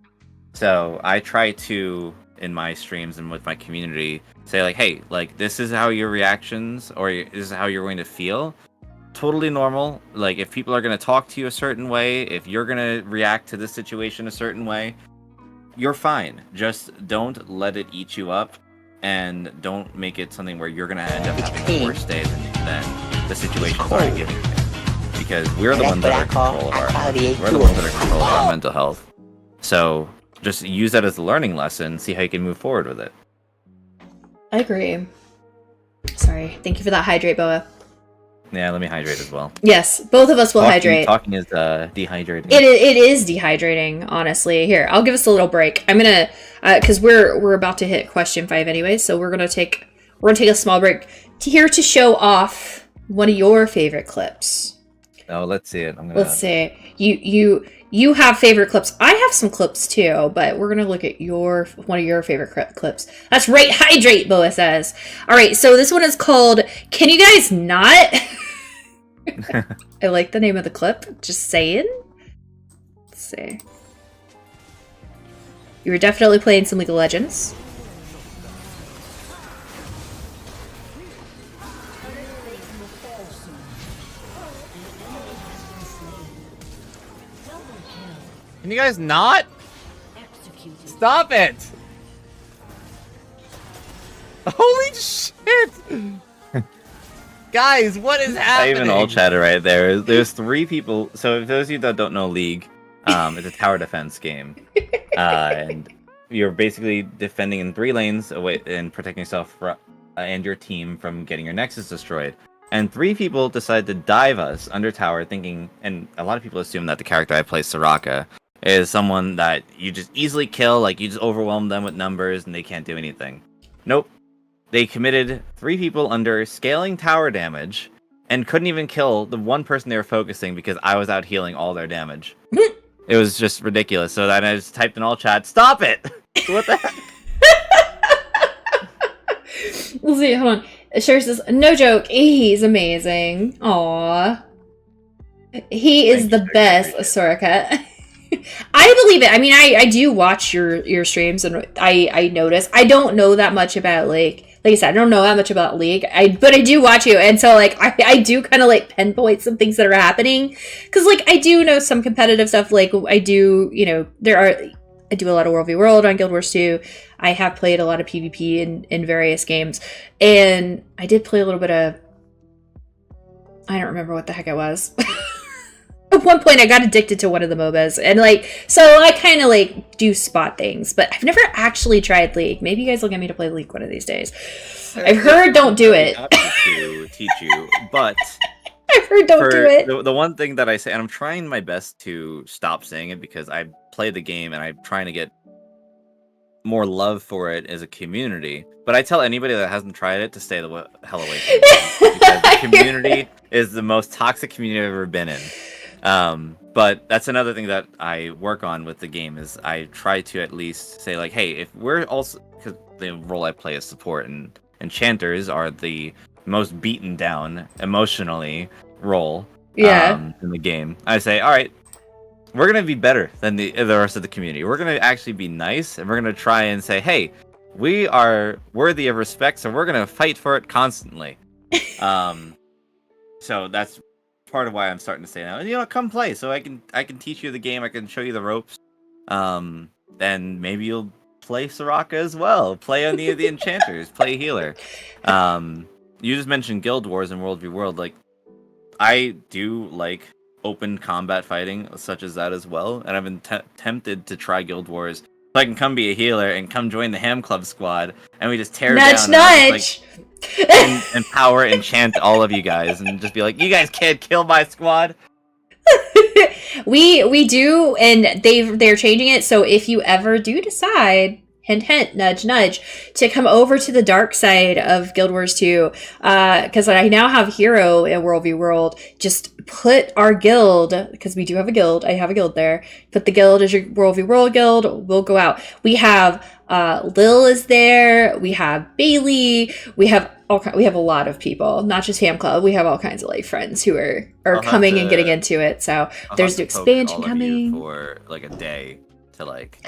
So I try to, in my streams and with my community, say like, hey, like this is how your reactions or this is how you're going to feel. Totally normal. Like if people are going to talk to you a certain way, if you're going to react to this situation a certain way, you're fine. Just don't let it eat you up, and don't make it something where you're going to end up having a worse day than the situation is already giving you. Because we're the ones that are in control of our mental health. So just use that as a learning lesson, see how you can move forward with it. I agree. Sorry. Thank you for that hydrate, Boa. Yeah, let me hydrate as well. Yes, both of us will hydrate. Talking is dehydrating. It is dehydrating, honestly. Here, I'll give us a little break. I'm gonna, because we're about to hit question 5 anyway, so we're gonna take a small break here to show off one of your favorite clips. Oh, let's see it. I'm gonna. Let's see. You have favorite clips. I have some clips too, but we're gonna look at one of your favorite clips. That's right, hydrate, Boa says. All right, so this one is called "Can You Guys Not?" I like the name of the clip. Just saying. Let's see. You were definitely playing some League of Legends. Can you guys not? Stop it! Holy shit! Guys, what is happening? I even all chatted right there. There's 3 people. So, if those of you that don't know League, it's a tower defense game, and you're basically defending in 3 lanes away and protecting yourself and your team from getting your nexus destroyed. And 3 people decide to dive us under tower, thinking, and a lot of people assume that the character I play, Soraka, is someone that you just easily kill, like you just overwhelm them with numbers and they can't do anything. Nope. They committed 3 people under scaling tower damage and couldn't even kill the one person they were focusing because I was out healing all their damage. It was just ridiculous. So then I just typed in all chat, stop it! What the heck? We'll see, hold on. Sure says, no joke, he's amazing. Aww. He is the best, Soraka. I believe it. I mean, I do watch your streams, and I notice. I don't know that much about, like I said, I don't know that much about League, but I do watch you, and so, like, I do kind of, like, pinpoint some things that are happening, because, like, I do know some competitive stuff, like, I do, you know, I do a lot of World v World on Guild Wars 2. I have played a lot of PvP in various games, and I did play a little bit of, I don't remember what the heck it was. At one point, I got addicted to one of the MOBAs, and, like, so I kind of, like, do spot things, but I've never actually tried League. Maybe you guys will get me to play League one of these days. I've heard don't do it. I'm happy to teach you, but I've heard don't do it. The one thing that I say, and I'm trying my best to stop saying it because I play the game and I'm trying to get more love for it as a community. But I tell anybody that hasn't tried it to stay the hell away from it because the community is the most toxic community I've ever been in. But that's another thing that I work on with the game is I try to at least say, like, hey, if we're also, because the role I play is support, and enchanters are the most beaten down emotionally role in the game. I say, all right, we're gonna be better than the rest of the community. We're gonna actually be nice, and we're gonna try and say, hey, we are worthy of respect, so we're gonna fight for it constantly. So that's part of why I'm starting to say now, you know, come play so I can teach you the game, I can show you the ropes. Then maybe you'll play Soraka as well. Play any of the enchanters, play healer. You just mentioned Guild Wars and World v World. Like, I do like open combat fighting such as that as well, and I've been tempted to try Guild Wars so I can come be a healer and come join the Ham Club squad, and we just tear down nudge. And empower and enchant all of you guys, and just be like, you guys can't kill my squad. we do, and they're changing it, so if you ever do decide, hint hint, nudge nudge, to come over to the dark side of Guild Wars 2, because I now have Hero in World v World, just put our guild, because we do have a guild, I have a guild there, put the guild as your World v World guild, we'll go out. We have Lil is there, we have Bailey, we have a lot of people, not just Ham Club, we have all kinds of, like, friends who are coming and getting into it, so there's the expansion coming. For like a day to, like,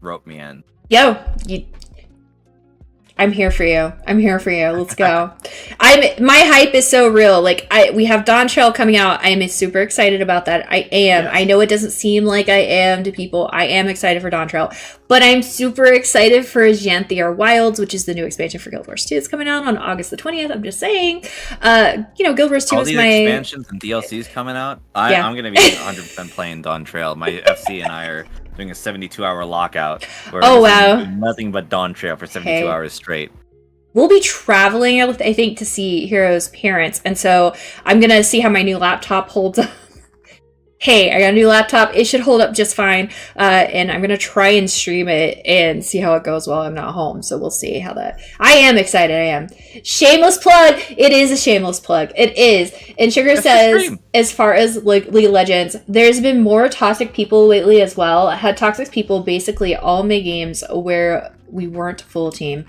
rope me in. Yo, I'm here for you. I'm here for you. Let's go. My hype is so real. Like, we have Dawntrail coming out. I am super excited about that. I am. Yes. I know it doesn't seem like I am to people. I am excited for Dawntrail, but I'm super excited for Xanthiar Wilds, which is the new expansion for Guild Wars 2. It's coming out on August the 20th. I'm just saying. Guild Wars 2 all is these my expansions and DLCs coming out. I'm gonna be 100% playing Dawntrail. My FC and I are doing a 72-hour lockout. Where wow! Nothing but Dawntrail for 72 hours straight. We'll be traveling, I think, to see Hero's parents, and so I'm gonna see how my new laptop holds up. hey, I got a new laptop. It should hold up just fine. And I'm going to try and stream it and see how it goes while I'm not home. So we'll see how that... I am excited. I am. Shameless plug. It is a shameless plug. It is. And Sugar says, as far as like League of Legends, there's been more toxic people lately as well. I had toxic people basically all my games where we weren't full team.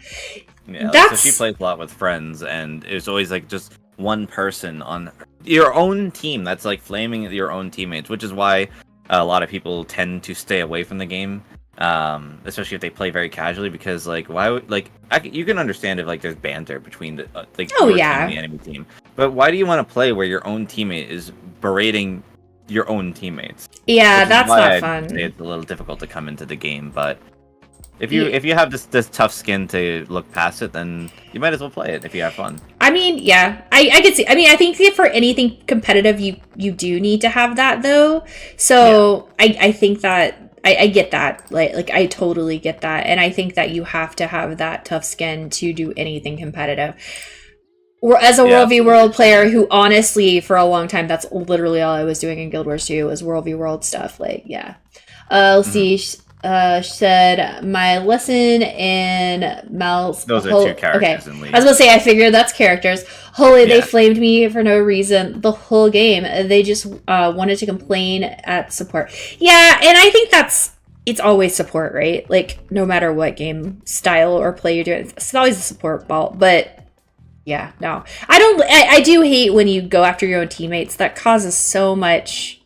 Yeah, like, so she plays a lot with friends, and it's always like just one person on your own team that's like flaming your own teammates, which is why a lot of people tend to stay away from the game, especially if they play very casually. Because like, why would like you can understand if like there's banter between the like your team and the enemy team, but why do you want to play where your own teammate is berating your own teammates? Yeah, that's not fun. It's a little difficult to come into the game, but if you have this tough skin to look past it, then you might as well play it if you have fun. I mean, yeah, I could see. I mean, I think that for anything competitive, you do need to have that though. So yeah. I think that I get that. Like I totally get that, and I think that you have to have that tough skin to do anything competitive. As a World v World player, who honestly, for a long time, that's literally all I was doing in Guild Wars 2 was World v World stuff. Like, yeah. Let's see. She said, my lesson in Mal's... Those are two characters in League. I was going to say, I figured that's characters. Holy, they flamed me for no reason the whole game. They just wanted to complain at support. Yeah, and I think it's always support, right? Like, no matter what game style or play you're doing, it's always a support fault. But, yeah, no. I do hate when you go after your own teammates. That causes so much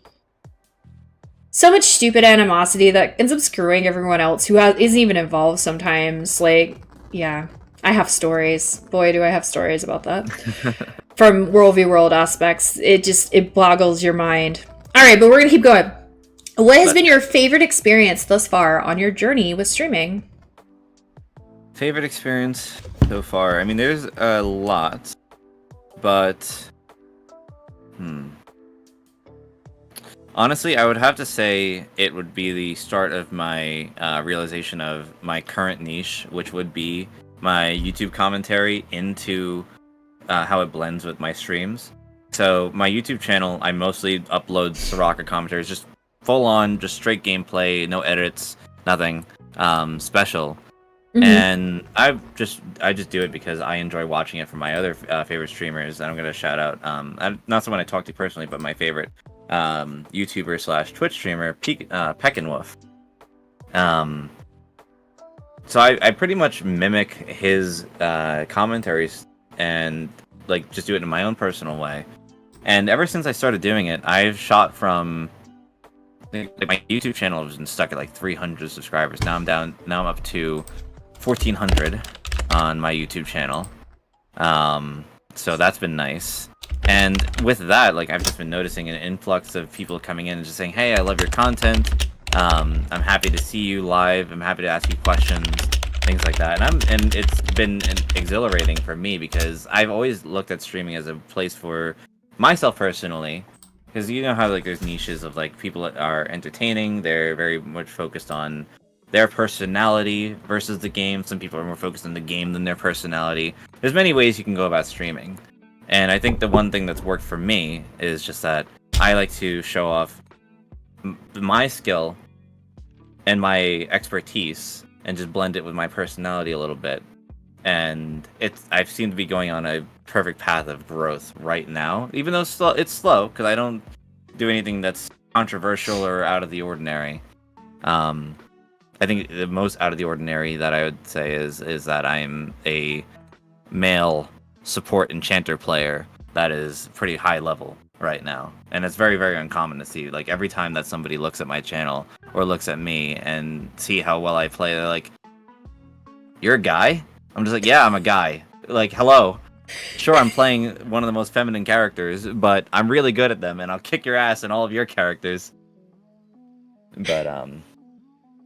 stupid animosity that ends up screwing everyone else who isn't even involved sometimes. Like, yeah, I have stories. Boy, do I have stories about that. From World v World aspects. It boggles your mind. All right, but we're going to keep going. What has been your favorite experience thus far on your journey with streaming? Favorite experience so far? I mean, there's a lot, but... Honestly, I would have to say it would be the start of my realization of my current niche, which would be my YouTube commentary into how it blends with my streams. So my YouTube channel, I mostly upload Soraka commentaries, just full on, just straight gameplay, no edits, nothing special. Mm-hmm. And I just do it because I enjoy watching it from my other favorite streamers. And I'm gonna shout out not someone I talk to personally, but my favorite YouTuber / Twitch streamer, Peckinwolf. So I pretty much mimic his commentaries and like just do it in my own personal way. And ever since I started doing it, I've shot from my YouTube channel has been stuck at like 300 subscribers. Now I'm up to 1,400 on my YouTube channel. So that's been nice. And with that, like I've just been noticing an influx of people coming in and just saying, "Hey, I love your content. I'm happy to see you live. I'm happy to ask you questions, things like that." And it's been exhilarating for me because I've always looked at streaming as a place for myself personally, because you know how like there's niches of like people that are entertaining. They're very much focused on their personality versus the game. Some people are more focused on the game than their personality. There's many ways you can go about streaming. And I think the one thing that's worked for me is just that I like to show off my skill and my expertise and just blend it with my personality a little bit. And I seem to be going on a perfect path of growth right now, even though it's slow because I don't do anything that's controversial or out of the ordinary. I think the most out of the ordinary that I would say is that I'm a male support enchanter player that is pretty high level right now, and it's very, very uncommon to see. Like every time that somebody looks at my channel or looks at me and see how well I play, they're like, "You're a guy?" I'm just like, "Yeah, I'm a guy." Like, hello. Sure, I'm playing one of the most feminine characters, but I'm really good at them, and I'll kick your ass in all of your characters. But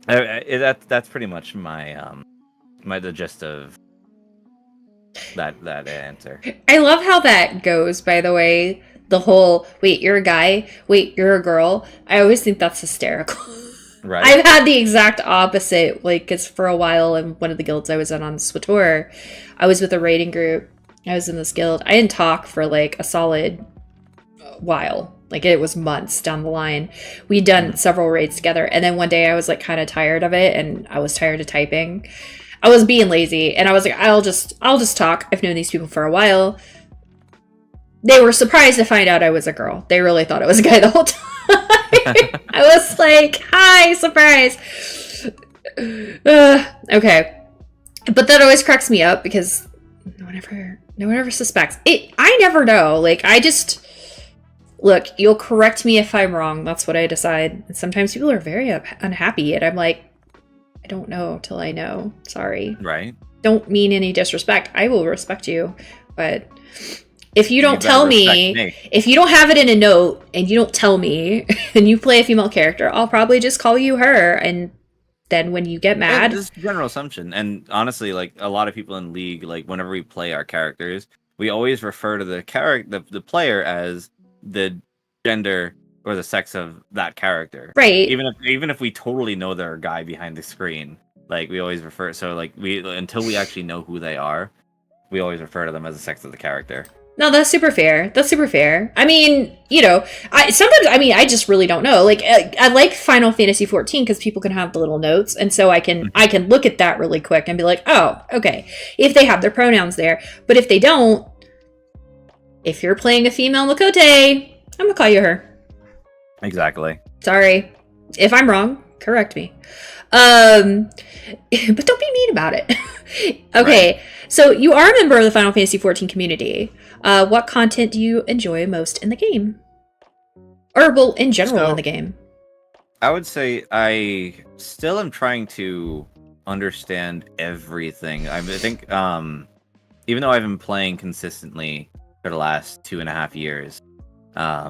that's pretty much my the gist of that answer. I love how that goes, by the way. The whole, wait, you're a guy? Wait, you're a girl? I always think that's hysterical. Right. I've had the exact opposite, like, because for a while in one of the guilds I was on SWTOR, I was with a raiding group. I was in this guild. I didn't talk for, like, a solid while. Like, it was months down the line. We'd done several raids together, and then one day I was like kind of tired of it, and I was tired of typing. I was being lazy, and I was like, I'll just talk. I've known these people for a while. They were surprised to find out I was a girl. They really thought I was a guy the whole time. I was like, hi, surprise. Okay. But that always cracks me up because no one ever suspects. I never know. Like, I just... Look, you'll correct me if I'm wrong. That's what I decide. And sometimes people are very unhappy, and I'm like, I don't know till I know. Sorry. Right. Don't mean any disrespect. I will respect you. But if you don't tell me, if you don't have it in a note and you don't tell me, and you play a female character, I'll probably just call you her. And then when you get mad... This is a general assumption. And honestly, like, a lot of people in League, like, whenever we play our characters, we always refer to the player as the gender or the sex of that character, right? Even if we totally know they're a guy behind the screen, like, we always refer. So like, until we actually know who they are, we always refer to them as the sex of the character. No, that's super fair. That's super fair. I mean, you know, I just really don't know. Like, I like Final Fantasy 14 because people can have the little notes, and so I can look at that really quick and be like, oh, okay, if they have their pronouns there. But if they don't, if you're playing a female Makote, I'm gonna call you her. Exactly. Sorry. If I'm wrong, correct me. But don't be mean about it. Okay, right. So you are a member of the Final Fantasy XIV community. What content do you enjoy most in the game? Or, well, in general in the game? I would say I still am trying to understand everything. I think, even though I've been playing consistently for the last 2.5 years, I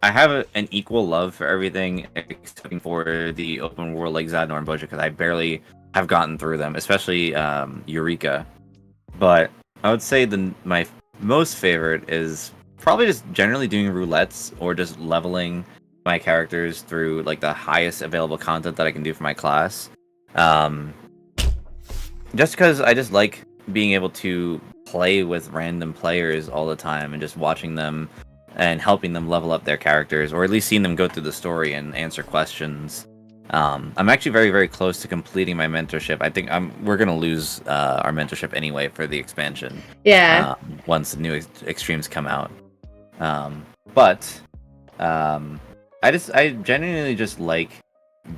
have an equal love for everything except for the open world like Zadnor and Boja, because I barely have gotten through them, especially Eureka. But I would say my most favorite is probably just generally doing roulettes or just leveling my characters through like the highest available content that I can do for my class. Just because I just like being able to play with random players all the time and just watching them and helping them level up their characters, or at least seeing them go through the story and answer questions. I'm actually very, very close to completing my mentorship. I think we're gonna lose our mentorship anyway for the expansion. Yeah. Once the new extremes come out. But I genuinely just like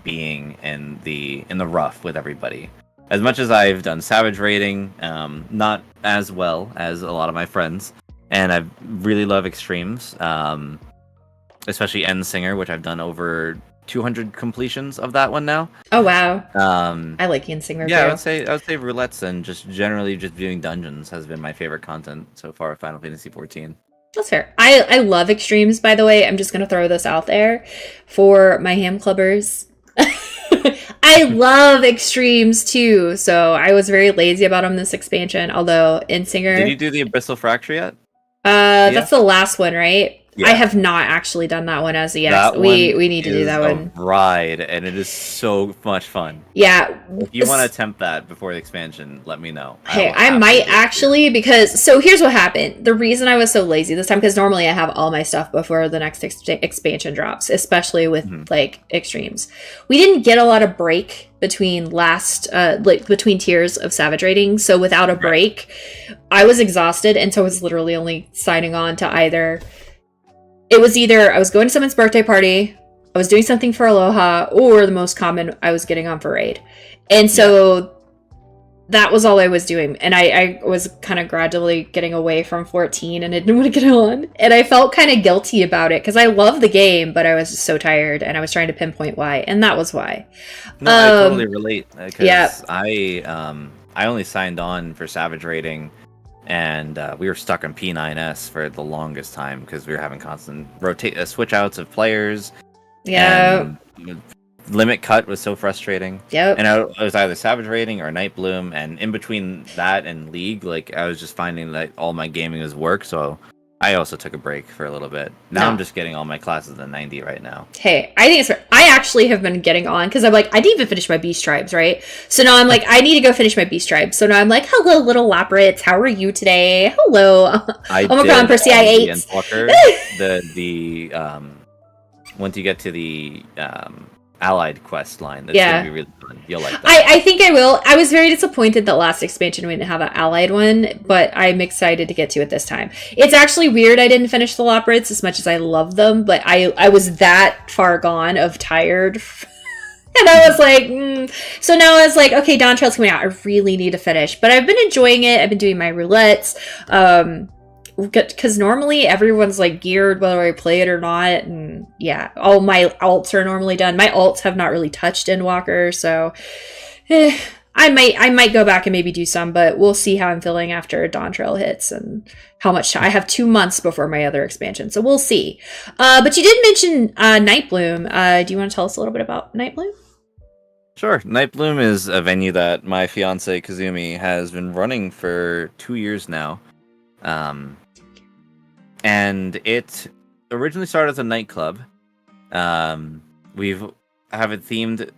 being in the rough with everybody. As much as I've done Savage raiding, not as well as a lot of my friends, and I really love extremes, especially Endsinger, which I've done over 200 completions of that one now. Oh wow! I like Endsinger. Yeah, too. I would say roulettes and just generally just viewing dungeons has been my favorite content so far of Final Fantasy XIV. That's fair. I love extremes, by the way. I'm just gonna throw this out there for my ham clubbers. I love extremes too, so I was very lazy about them this expansion. Although Endsinger, did you do the Abyssal Fracture yet? That's the last one, right? Yeah. I have not actually done that one as of yet. We need to do that one. Ride, and it is so much fun. Yeah. If you want to attempt that before the expansion, let me know. Hey, I might actually, because so here's what happened. The reason I was so lazy this time, because normally I have all my stuff before the next expansion drops, especially with like extremes. We didn't get a lot of break between between tiers of Savage raiding, so without a break, I was exhausted, and so I was literally only signing on to either. It was either I was going to someone's birthday party, I was doing something for Aloha, or the most common, I was getting on for raid. And so that was all I was doing. And I was kind of gradually getting away from 14 and I didn't want to get on. And I felt kind of guilty about it because I love the game, but I was just so tired and I was trying to pinpoint why. And that was why. No, I totally relate. Because I only signed on for Savage raiding. And we were stuck on P9S for the longest time because we were having constant switch outs of players. Yeah. Limit cut was so frustrating. Yep. And I was either Savage raiding or Night Bloom, and in between that and League, like I was just finding that all my gaming was work. So I also took a break for a little bit. Now No. I'm just getting all my classes at 90 right now. Hey, I think it's fair. I actually have been getting on because I'm like, I didn't even finish my Beast Tribes, right? So now I'm like, I need to go finish my Beast Tribes. So now I'm like, hello, little Labrits. How are you today? Hello. Omicron Percy, I ate. Endwalker, the once you get to the allied quest line, that's Yeah. gonna be really fun. You'll like that. I think I will. I was very disappointed that last expansion we didn't have an allied one, but I'm excited to get to it this time. It's actually weird I didn't finish the Loprids as much as I love them, but I was that far gone of tired. And I was like, So now I was like, okay, Dawn Trail's coming out. I really need to finish. But I've been enjoying it. I've been doing my roulettes. Because normally everyone's like geared whether I play it or not, and yeah, all my alts are normally done. My alts have not really touched Endwalker, so I might go back and maybe do some, but we'll see how I'm feeling after Dawn Trail hits and how much I have 2 months before my other expansion, so we'll see. But you did mention Nightbloom. Do you want to tell us a little bit about Nightbloom? Sure. Nightbloom is a venue that my fiance Kazumi has been running for 2 years now. And it originally started as a nightclub. We have it themed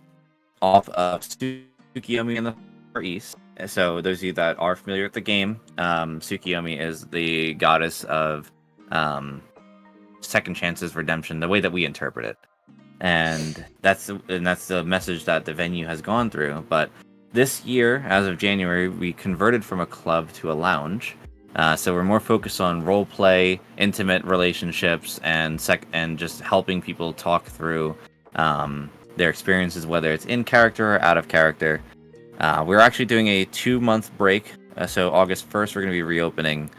off of Tsukiyomi in the Far East. So those of you that are familiar with the game, Tsukiyomi is the goddess of second chances, redemption, the way that we interpret it. And that's the message that the venue has gone through. But this year, as of January, we converted from a club to a lounge. So we're more focused on role play, intimate relationships, and just helping people talk through their experiences, whether it's in character or out of character. We're actually doing a 2-month break. So August 1st, we're going to be reopening,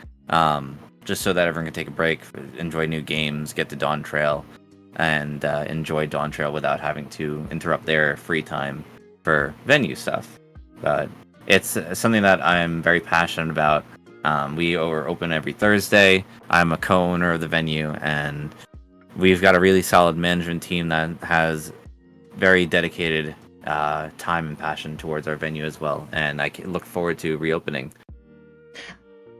just so that everyone can take a break, enjoy new games, get to Dawn Trail, and enjoy Dawn Trail without having to interrupt their free time for venue stuff. But it's something that I'm very passionate about. We are open every Thursday. I'm a co-owner of the venue, and we've got a really solid management team that has very dedicated time and passion towards our venue as well. And I look forward to reopening.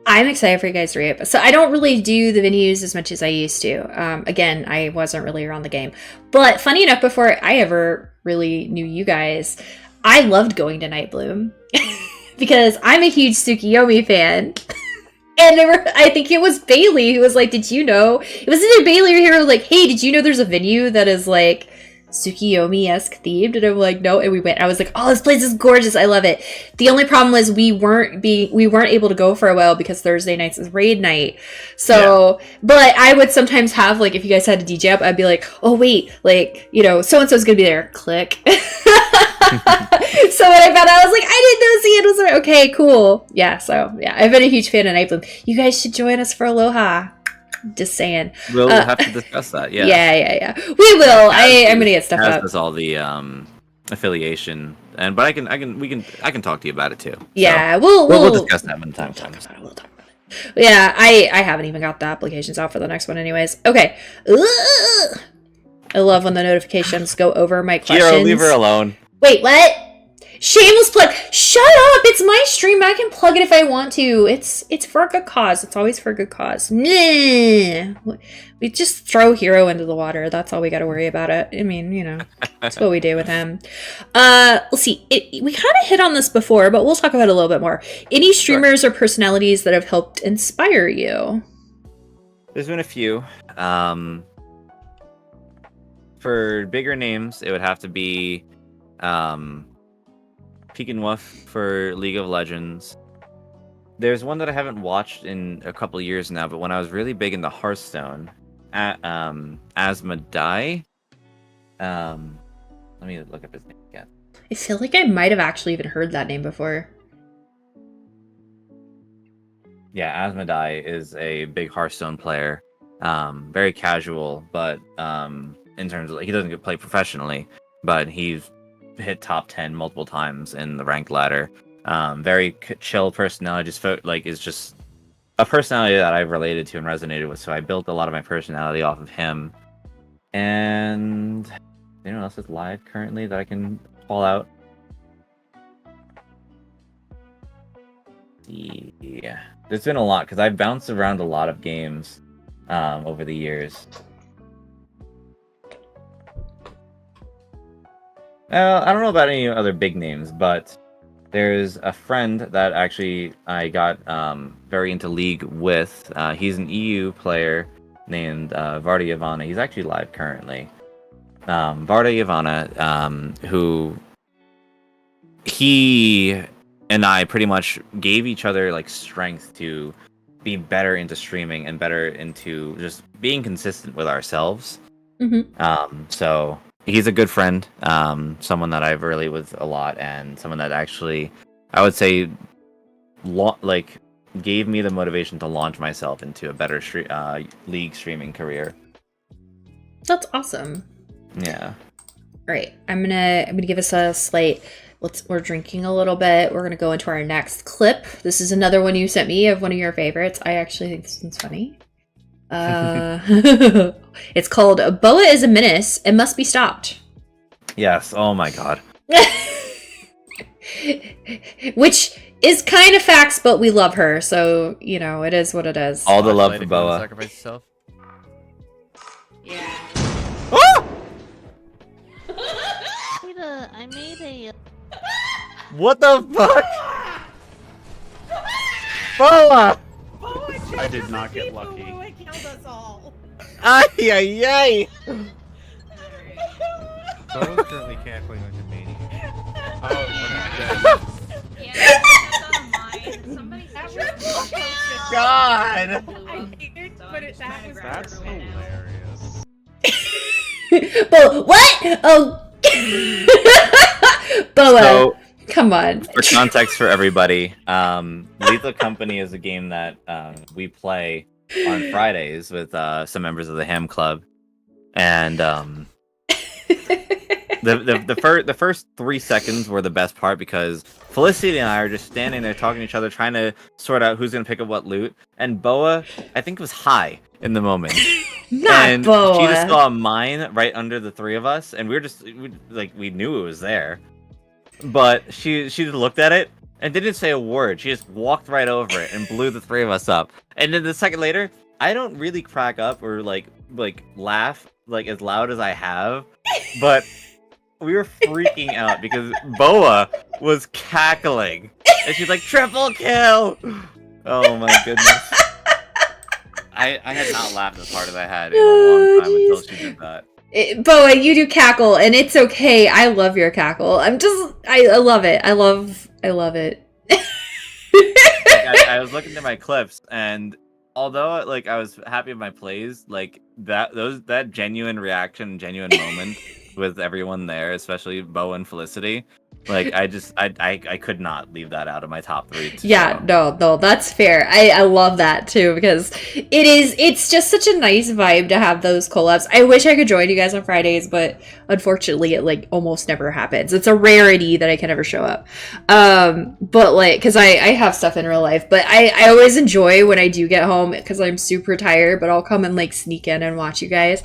I'm excited for you guys to reopen. So I don't really do the venues as much as I used to. Again, I wasn't really around the game. But funny enough, before I ever really knew you guys, I loved going to Nightbloom. Because I'm a huge Tsukiyomi fan. And I think it was Bailey who was like, did you know? It was either Bailey or Hero like, hey, did you know there's a venue that is like Tsukiyomi-esque themed? And I'm like, no. And we went. I was like, oh, this place is gorgeous. I love it. The only problem was we weren't able to go for a while because Thursday nights is raid night. So, But I would sometimes have, like, if you guys had a DJ up, I'd be like, oh, wait, like, so-and-so's going to be there. Click. So when I found out, I was like, I didn't know Zian was there. Okay, cool. Yeah, so, yeah, I've been a huge fan of Nightbloom. You guys should join us for Aloha. Just saying. We'll have to discuss that, yeah. Yeah. We will. I'm going to get stuff up. Does all the affiliation, but I can talk to you about it too. Yeah, so we'll discuss that when the time comes. We'll talk about it. Yeah, I haven't even got the applications out for the next one anyways. Okay. Ugh. I love when the notifications go over my questions. Hero, leave her alone. Wait, what? Shameless plug. Shut up! It's my stream. I can plug it if I want to. It's for a good cause. It's always for a good cause. Nah. We just throw Hero into the water. That's all we got to worry about it. I mean, that's what we do with him. Let's see. We kind of hit on this before, but we'll talk about it a little bit more. Any streamers or personalities that have helped inspire you? There's been a few. For bigger names, it would have to be Peek and Woof for League of Legends. There's one that I haven't watched in a couple years now, but when I was really big into Hearthstone, Asmodai. Let me look up his name again. I feel like I might have actually even heard that name before. Yeah, Asmodai is a big Hearthstone player. Very casual, but in terms of he doesn't get play professionally, but he's hit top 10 multiple times in the ranked ladder. Very chill personality, is just a personality that I've related to and resonated with. So I built a lot of my personality off of him. And anyone else is live currently that I can call out? Yeah, there's been a lot because I've bounced around a lot of games. over the years. I don't know about any other big names, but there's a friend that actually I got very into League with. He's an EU player named Varda Ivana. He's actually live currently. Varda Ivana, who he and I pretty much gave each other like strength to be better into streaming and better into just being consistent with ourselves. So he's a good friend, someone that I've really with a lot, and someone that actually, I would say, gave me the motivation to launch myself into a better League streaming career. That's awesome. Yeah. All right, I'm gonna give us a slight. We're drinking a little bit. We're gonna go into our next clip. This is another one you sent me of one of your favorites. I actually think this one's funny. It's called "Boa is a Menace and Must Be Stopped." Yes. Oh my god. Which is kind of facts, but we love her, so you know it is what it is. All the love for Boa. Sacrifice yourself. Yeah. I made a. What the fuck? Boa! I did not get lucky. Boa killed us all. Ay, ay, ay! Someone's currently cackling like a maniac. Oh, God! I did, but that was that's hilarious. But what? Oh, Boa! So, Come on. for context for everybody, Lethal Company is a game that we play on Fridays with some members of the Ham Club, and the first 3 seconds were the best part because Felicity and I are just standing there talking to each other, trying to sort out who's gonna pick up what loot. And Boa, I think, was high in the moment. Not Boa. She just saw a mine right under the three of us, and we knew it was there. But she just looked at it and didn't say a word. She just walked right over it and blew the three of us up. And then the second later, I don't really crack up or like laugh like as loud as I have, but we were freaking out because Boa was cackling, and she's like, "Triple kill!" Oh my goodness. I had not laughed as hard as I had in a long time until she did that. Boa, you do cackle, and it's okay. I love your cackle. I love it. I love it. I was looking at my clips, and although like I was happy with my plays, like that genuine reaction, genuine moment with everyone there, especially Bo and Felicity, like I could not leave that out of my top 3. Yeah, no, that's fair. I love that too because it's just such a nice vibe to have those collabs. I wish I could join you guys on Fridays, but unfortunately it like almost never happens. It's a rarity that I can ever show up. But like, because I have stuff in real life, but I always enjoy when I do get home because I'm super tired, but I'll come and like sneak in and watch you guys.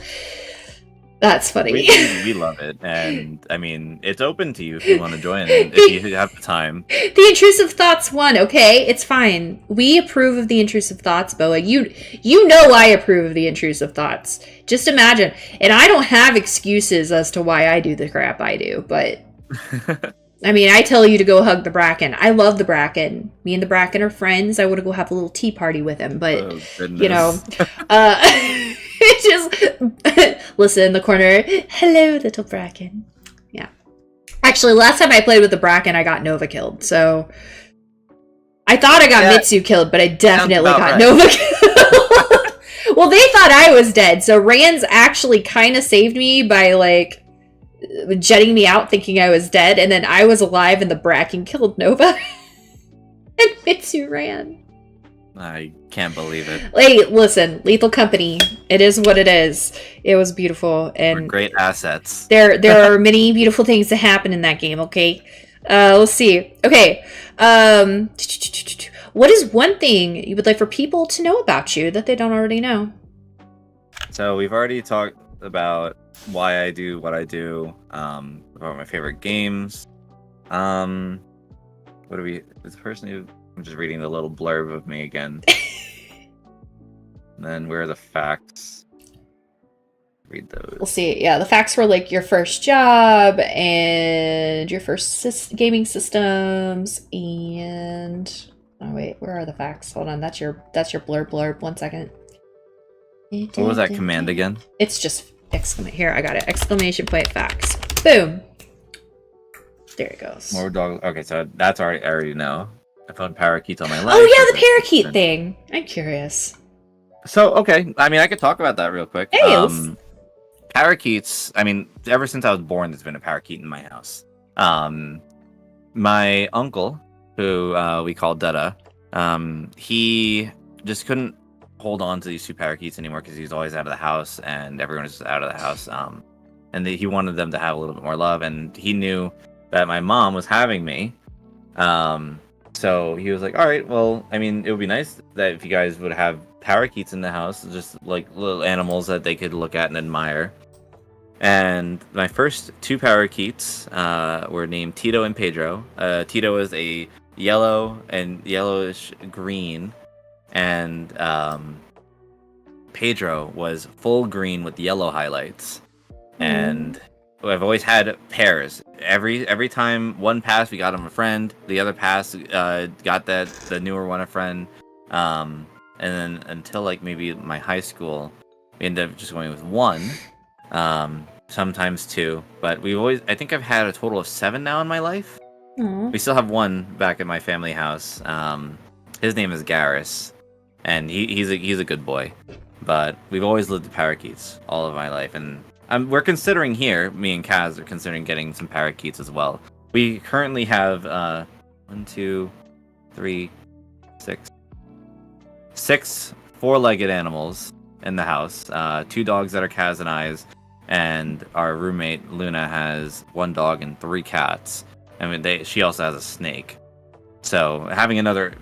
That's funny. We love it, and I mean, it's open to you if you want to join, if you have the time. The intrusive thoughts won, okay? It's fine. We approve of the intrusive thoughts, Boa. You know I approve of the intrusive thoughts. Just imagine. And I don't have excuses as to why I do the crap I do, but... I mean, I tell you to go hug the Bracken. I love the Bracken. Me and the Bracken are friends. I want to go have a little tea party with him, but, you know... just listen in the corner. Hello, little Bracken. Yeah. Actually, last time I played with the Bracken, I got Nova killed. So I thought I got Mitsu killed, but I definitely got Nova killed. Well, they thought I was dead. So Rans actually kind of saved me by like jetting me out, thinking I was dead, and then I was alive, and the Bracken killed Nova, and Mitsu ran. I can't believe it. Hey, listen, Lethal Company. It is what it is. It was beautiful, and we're great assets. There are many beautiful things that happen in that game. Okay, let's see. Okay, what is one thing you would like for people to know about you that they don't already know? So we've already talked about why I do what I do. About my favorite games. What do we? This person who. I'm just reading the little blurb of me again. And then where are the facts? Read those. We'll see. Yeah, the facts were like your first job and your first gaming systems and oh wait, where are the facts? Hold on, that's your blurb. 1 second. What was that command again? It's just exclamation. Here, I got it. Exclamation point facts. Boom. There it goes. More dog. Okay, so that's already I already know. I found parakeets on my left. Oh yeah, the parakeet thing. I'm curious. So okay, I mean I could talk about that real quick. Hey, let's- Parakeets. I mean, ever since I was born, there's been a parakeet in my house. My uncle, who we call Dada, he just couldn't hold on to these 2 parakeets anymore because he's always out of the house and everyone is just out of the house. And he wanted them to have a little bit more love, and he knew that my mom was having me. So he was like, all right, well, I mean, it would be nice that if you guys would have parakeets in the house, just like little animals that they could look at and admire. And my first 2 parakeets were named Tito and Pedro. Tito is a yellow and yellowish green, and Pedro was full green with yellow highlights. And I've always had pairs. Every time one passed, we got him a friend. The other pass got the newer one a friend. And then until like maybe my high school, we ended up just going with 1. Sometimes 2, but I think I've had a total of 7 now in my life. Aww. We still have 1 back at my family house. His name is Garrus, and he's a good boy. But we've always lived with parakeets all of my life, and we're considering here. Me and Kaz are considering getting some parakeets as well. We currently have 1, 2, 3, 6 4-legged animals in the house. 2 dogs that are Kaz and I's. And our roommate Luna has 1 dog and 3 cats. I mean, she also has a snake. So having another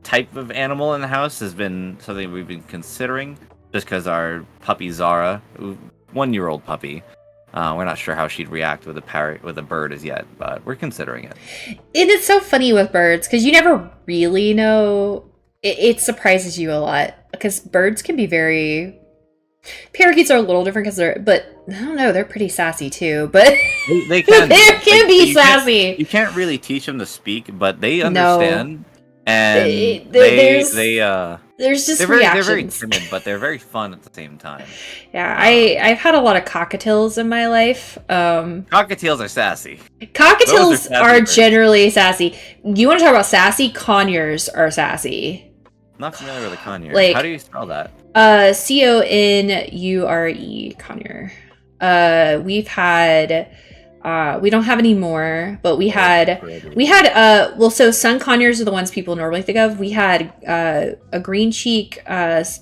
type of animal in the house has been something we've been considering. Just because our puppy Zara, 1-year-old puppy, we're not sure how she'd react with a bird as yet, but we're considering it. And it's so funny with birds because you never really know. It surprises you a lot because birds can be very. Parakeets are a little different because but I don't know, they're pretty sassy too. But they can be sassy. You can't really teach them to speak, but they understand. No. And there's just they're reactions. Very timid, but they're very fun at the same time. Yeah, I've had a lot of cockatiels in my life. Cockatiels are sassy. Cockatiels are generally sassy. You want to talk about sassy? Conures are sassy. Not familiar with a conure. Like, how do you spell that? Conure, conure. We've had we don't have any more, but we had so sun conures are the ones people normally think of. We had a green cheek conures,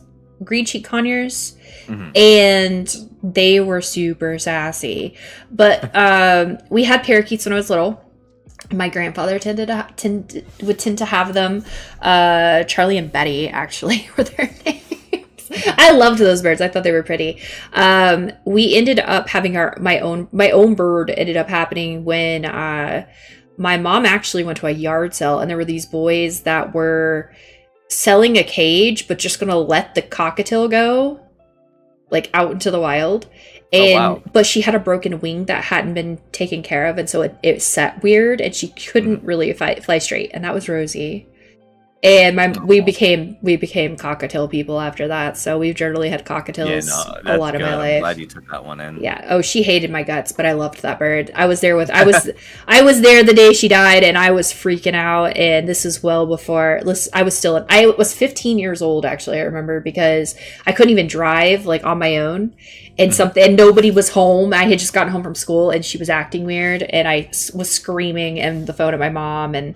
and they were super sassy. But we had parakeets when I was little. My grandfather would tend to have them. Charlie and Betty actually were their names. I loved those birds. I thought they were pretty. We ended up having my own bird ended up happening when my mom actually went to a yard sale, and there were these boys that were selling a cage, but just gonna let the cockatiel go, like out into the wild. And but she had a broken wing that hadn't been taken care of, and so it set weird, and she couldn't really fly straight. And that was Rosie. And we became cockatiel people after that. So we've generally had cockatiels a lot of my life. I'm glad you took that one in. Yeah. Oh, she hated my guts, but I loved that bird. I was there the day she died, and I was freaking out. And this is well before I was 15 years old actually. I remember because I couldn't even drive like on my own, and nobody was home. I had just gotten home from school, and she was acting weird, and I was screaming and the phone at my mom. And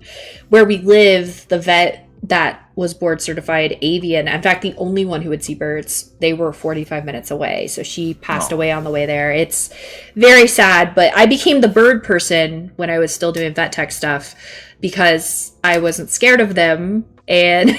where we live, the vet that was board certified avian, in fact the only one who would see birds, they were 45 minutes away, so she passed away on the way there. It's very sad, but I became the bird person when I was still doing vet tech stuff because I wasn't scared of them, and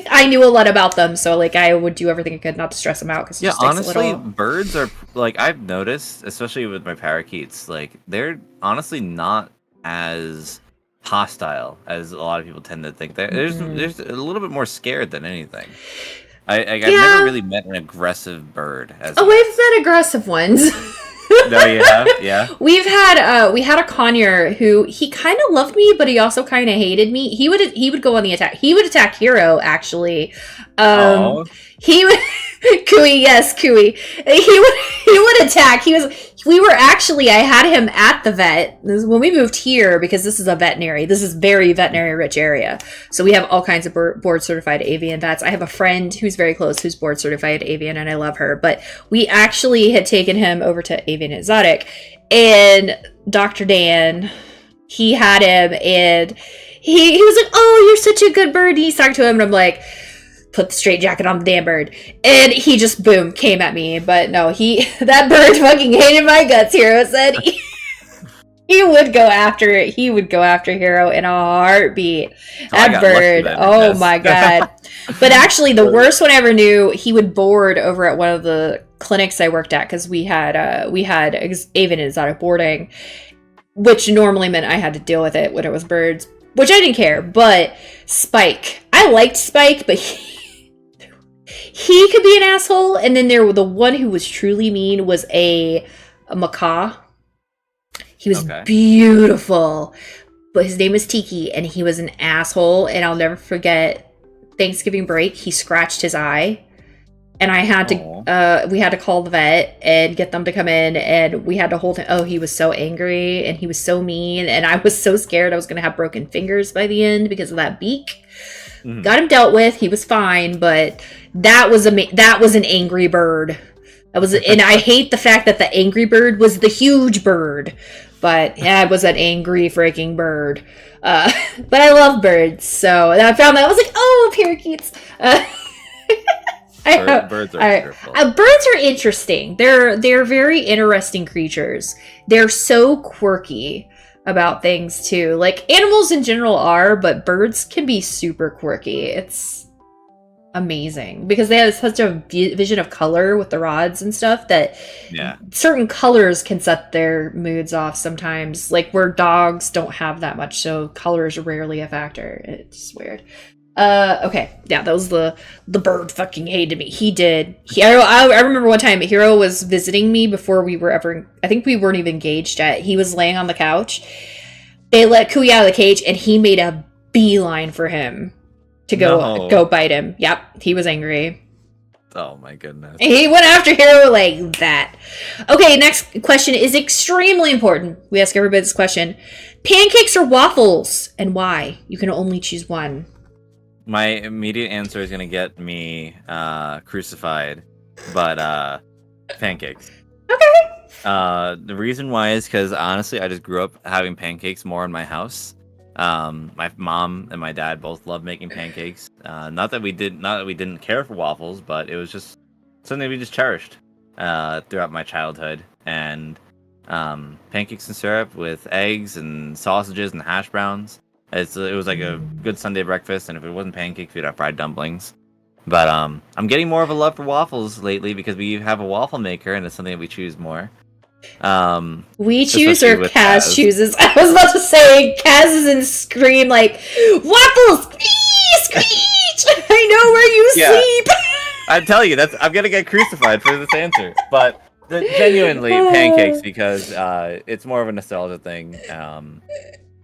I knew a lot about them, so like I would do everything I could not to stress them out. Because honestly, birds are like, I've noticed, especially with my parakeets, like they're honestly not as hostile as a lot of people tend to think. There's a little bit more scared than anything. I've Yeah. never really met an aggressive bird. As Oh, we've met aggressive ones. No, you have? Yeah. we had a conure who he kind of loved me, but he also kind of hated me. He would go on the attack. He would attack Hero actually. Oh. He would Kui, yes, Kui. He would attack. I had him at the vet. This is when we moved here because this is a veterinary. This is very veterinary rich area. So we have all kinds of board certified avian vets. I have a friend who's very close who's board certified avian and I love her. But we actually had taken him over to Avian Exotic and Dr. Dan, he had him and he was like, "Oh, you're such a good bird." And he's talking to him and I'm like, "Put the straight jacket on the damn bird." And he just, boom, came at me. But no, that bird fucking hated my guts, Hero said. He would go after it. He would go after Hero in a heartbeat. That bird. Oh my God. But actually, the worst one I ever knew, he would board over at one of the clinics I worked at because we had Avian Exotic boarding, which normally meant I had to deal with it when it was birds, which I didn't care. But Spike, I liked Spike, but he could be an asshole. And then the one who was truly mean was a macaw. He was beautiful, but his name was Tiki, and he was an asshole. And I'll never forget Thanksgiving break. He scratched his eye, and I had to. We had to call the vet and get them to come in, and we had to hold him. Oh, he was so angry, and he was so mean, and I was so scared I was going to have broken fingers by the end because of that beak. Mm-hmm. Got him dealt with. He was fine, but that was an angry bird. And I hate the fact that the angry bird was the huge bird, but yeah, it was an angry freaking bird. But I love birds, so I found that I was like, oh, parakeets. Birds are wonderful. Birds are interesting. They're very interesting creatures. They're so quirky about things too. Like animals in general are, but birds can be super quirky. It's amazing because they have such a vision of color with the rods and stuff that certain colors can set their moods off sometimes, like where dogs don't have that much, so color is rarely a factor. It's weird. Okay, yeah, that was the bird fucking hated me. He did. I remember one time Hero was visiting me before we were ever, I think we weren't even engaged yet. He was laying on the couch. They let Kui out of the cage and he made a beeline for him to go bite him. Yep, he was angry. Oh my goodness. He went after Hero like that. Okay, next question is extremely important. We ask everybody this question. Pancakes or waffles, and why? You can only choose one. My immediate answer is going to get me crucified, but pancakes. Okay. The reason why is because honestly, I just grew up having pancakes more in my house. My mom and my dad both loved making pancakes. Not that we didn't care for waffles, but it was just something we just cherished throughout my childhood. And pancakes and syrup with eggs and sausages and hash browns. It was like a good Sunday breakfast, and if it wasn't pancakes, we'd have fried dumplings. But I'm getting more of a love for waffles lately because we have a waffle maker, and it's something that we choose more. We choose or Kaz chooses. I was about to say Kaz is in scream like waffles, please, screech. I know where you sleep. I tell you, I'm gonna get crucified for this answer, but genuinely pancakes because it's more of a nostalgia thing.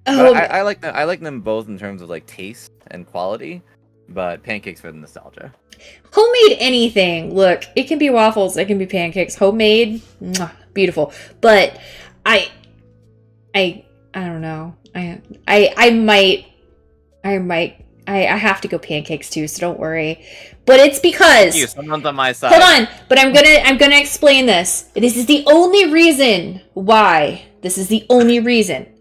I like them both in terms of like taste and quality, but pancakes for the nostalgia. Homemade anything. Look, it can be waffles, it can be pancakes. Homemade, beautiful. But I don't know. I have to go pancakes too, so don't worry. But it's because someone's on my side. Hold on, but I'm gonna explain this. This is the only reason why. This is the only reason.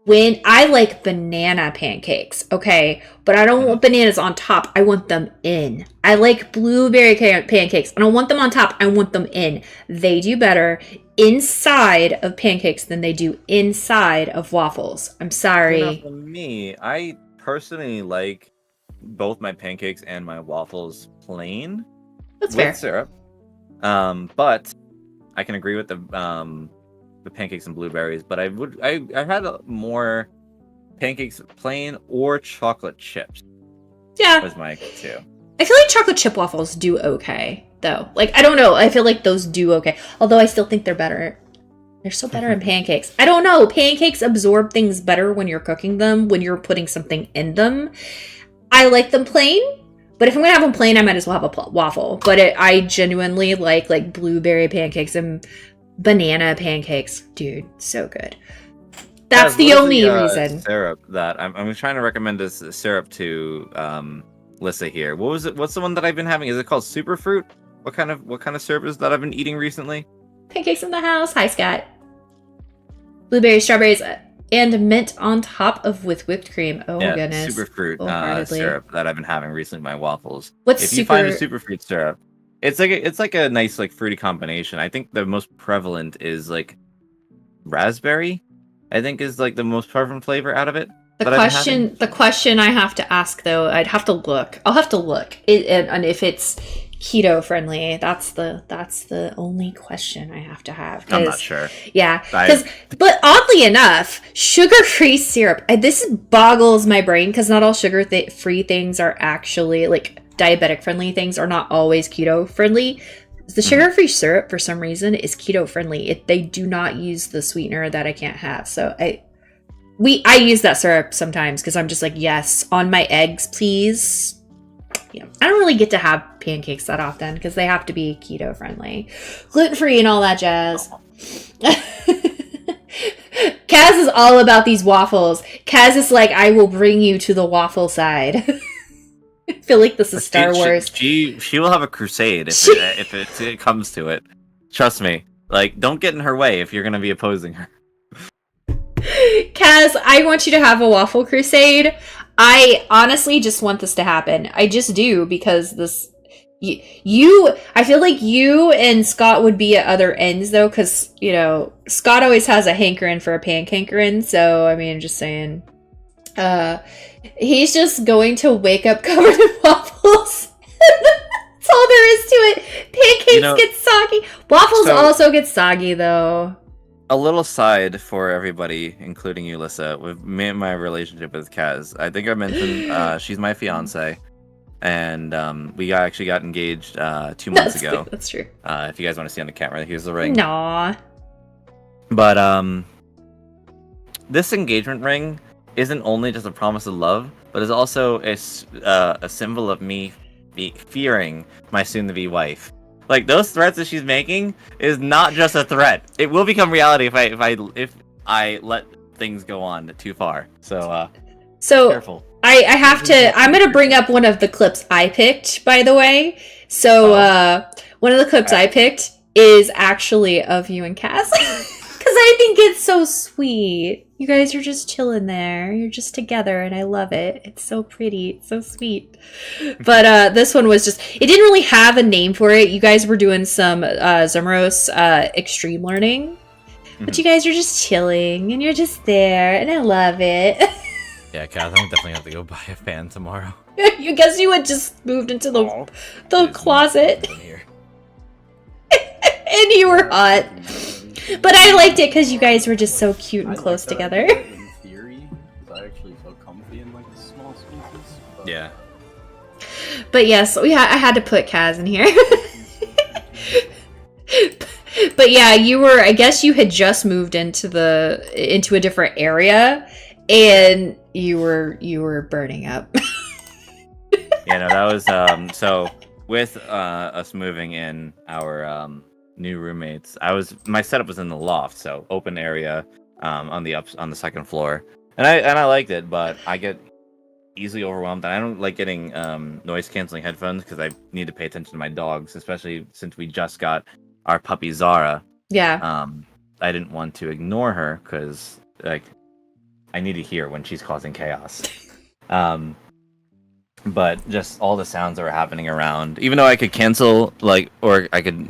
When I like banana pancakes, okay, but I don't want bananas on top. I want them in. I like blueberry pancakes. I don't want them on top. I want them in. They do better inside of pancakes than they do inside of waffles. I'm sorry. For me, I personally like both my pancakes and my waffles plain. That's with fair. Syrup. But I can agree with the pancakes and blueberries, but I had more pancakes plain or chocolate chips. Yeah. Was my go-to. I feel like chocolate chip waffles do okay, though. Like, I don't know. I feel like those do okay. Although I still think they're better. They're still better in pancakes. I don't know. Pancakes absorb things better when you're cooking them, when you're putting something in them. I like them plain, but if I'm going to have them plain, I might as well have a waffle. But I genuinely like blueberry pancakes and banana pancakes. Dude, so good. That's the only reason. Syrup that I'm trying to recommend this syrup to Lissa here. What was it? What's the one that I've been having? Is it called Superfruit? What kind of syrup is that I've been eating recently? Pancakes in the house. Hi, Scott. Blueberries, strawberries, and mint on top of with whipped cream. Oh yeah, goodness. Superfruit syrup that I've been having recently with my waffles. What's you find a superfruit syrup, it's like a nice like fruity combination. I think the most prevalent is like raspberry. I think is like the most prevalent flavor out of it. The question I have to ask though, I'll have to look. And if it's keto friendly, that's the only question I have to have. I'm not sure. Yeah, but oddly enough, sugar-free syrup. This boggles my brain because not all sugar-free things are actually like diabetic friendly. Things are not always keto friendly. The sugar-free syrup, for some reason, is keto-friendly. They do not use the sweetener that I can't have. So I use that syrup sometimes because I'm just like, yes, on my eggs, please. Yeah, I don't really get to have pancakes that often because they have to be keto-friendly, gluten-free, and all that jazz. Kaz is all about these waffles. Kaz is like, I will bring you to the waffle side. I feel like this is Star Wars. She will have a crusade if it comes to it. Trust me. Like, don't get in her way if you're gonna be opposing her. Kaz, I want you to have a waffle crusade. I honestly just want this to happen. I just do because this. I feel like you and Scott would be at other ends though, because Scott always has a hankering for a pancankering. So I mean, just saying. He's just going to wake up covered in waffles. That's all there is to it. Pancakes get soggy. Waffles also get soggy, though. A little side for everybody, including you, Lissa, with me and my relationship with Kaz. I think I mentioned she's my fiance, and we actually got engaged 2 months ago. That's true. If you guys want to see on the camera, here's the ring. Aww. But this engagement ring isn't only just a promise of love, but is also a symbol of me fearing my soon-to-be wife. Like, those threats that she's making is not just a threat. It will become reality if I let things go on too far. So careful. I have to. I'm gonna bring up one of the clips I picked, by the way. So one of the clips I picked is actually of you and Cass. Because I think it's so sweet. You guys are just chilling there. You're just together, and I love it. It's so pretty. It's so sweet. But this one was just... It didn't really have a name for it. You guys were doing some Zumros extreme learning. But you guys are just chilling, and you're just there, and I love it. Yeah, Kaz, I'm definitely have to go buy a fan tomorrow. You guess you had just moved into the closet. And you were hot. But I liked it because you guys were just so cute and close together. In theory, I actually felt comfy in like the small spaces. Yeah. But yes, I had to put Kaz in here. But yeah, you were. I guess you had just moved into a different area, and you were burning up. Yeah, no, that was so with us moving in our new roommates. My setup was in the loft, so open area on the second floor, and I liked it, but I get easily overwhelmed, and I don't like getting noise canceling headphones because I need to pay attention to my dogs, especially since we just got our puppy Zara. Yeah. I didn't want to ignore her because like I need to hear when she's causing chaos. But just all the sounds that were happening around, even though I could cancel or I could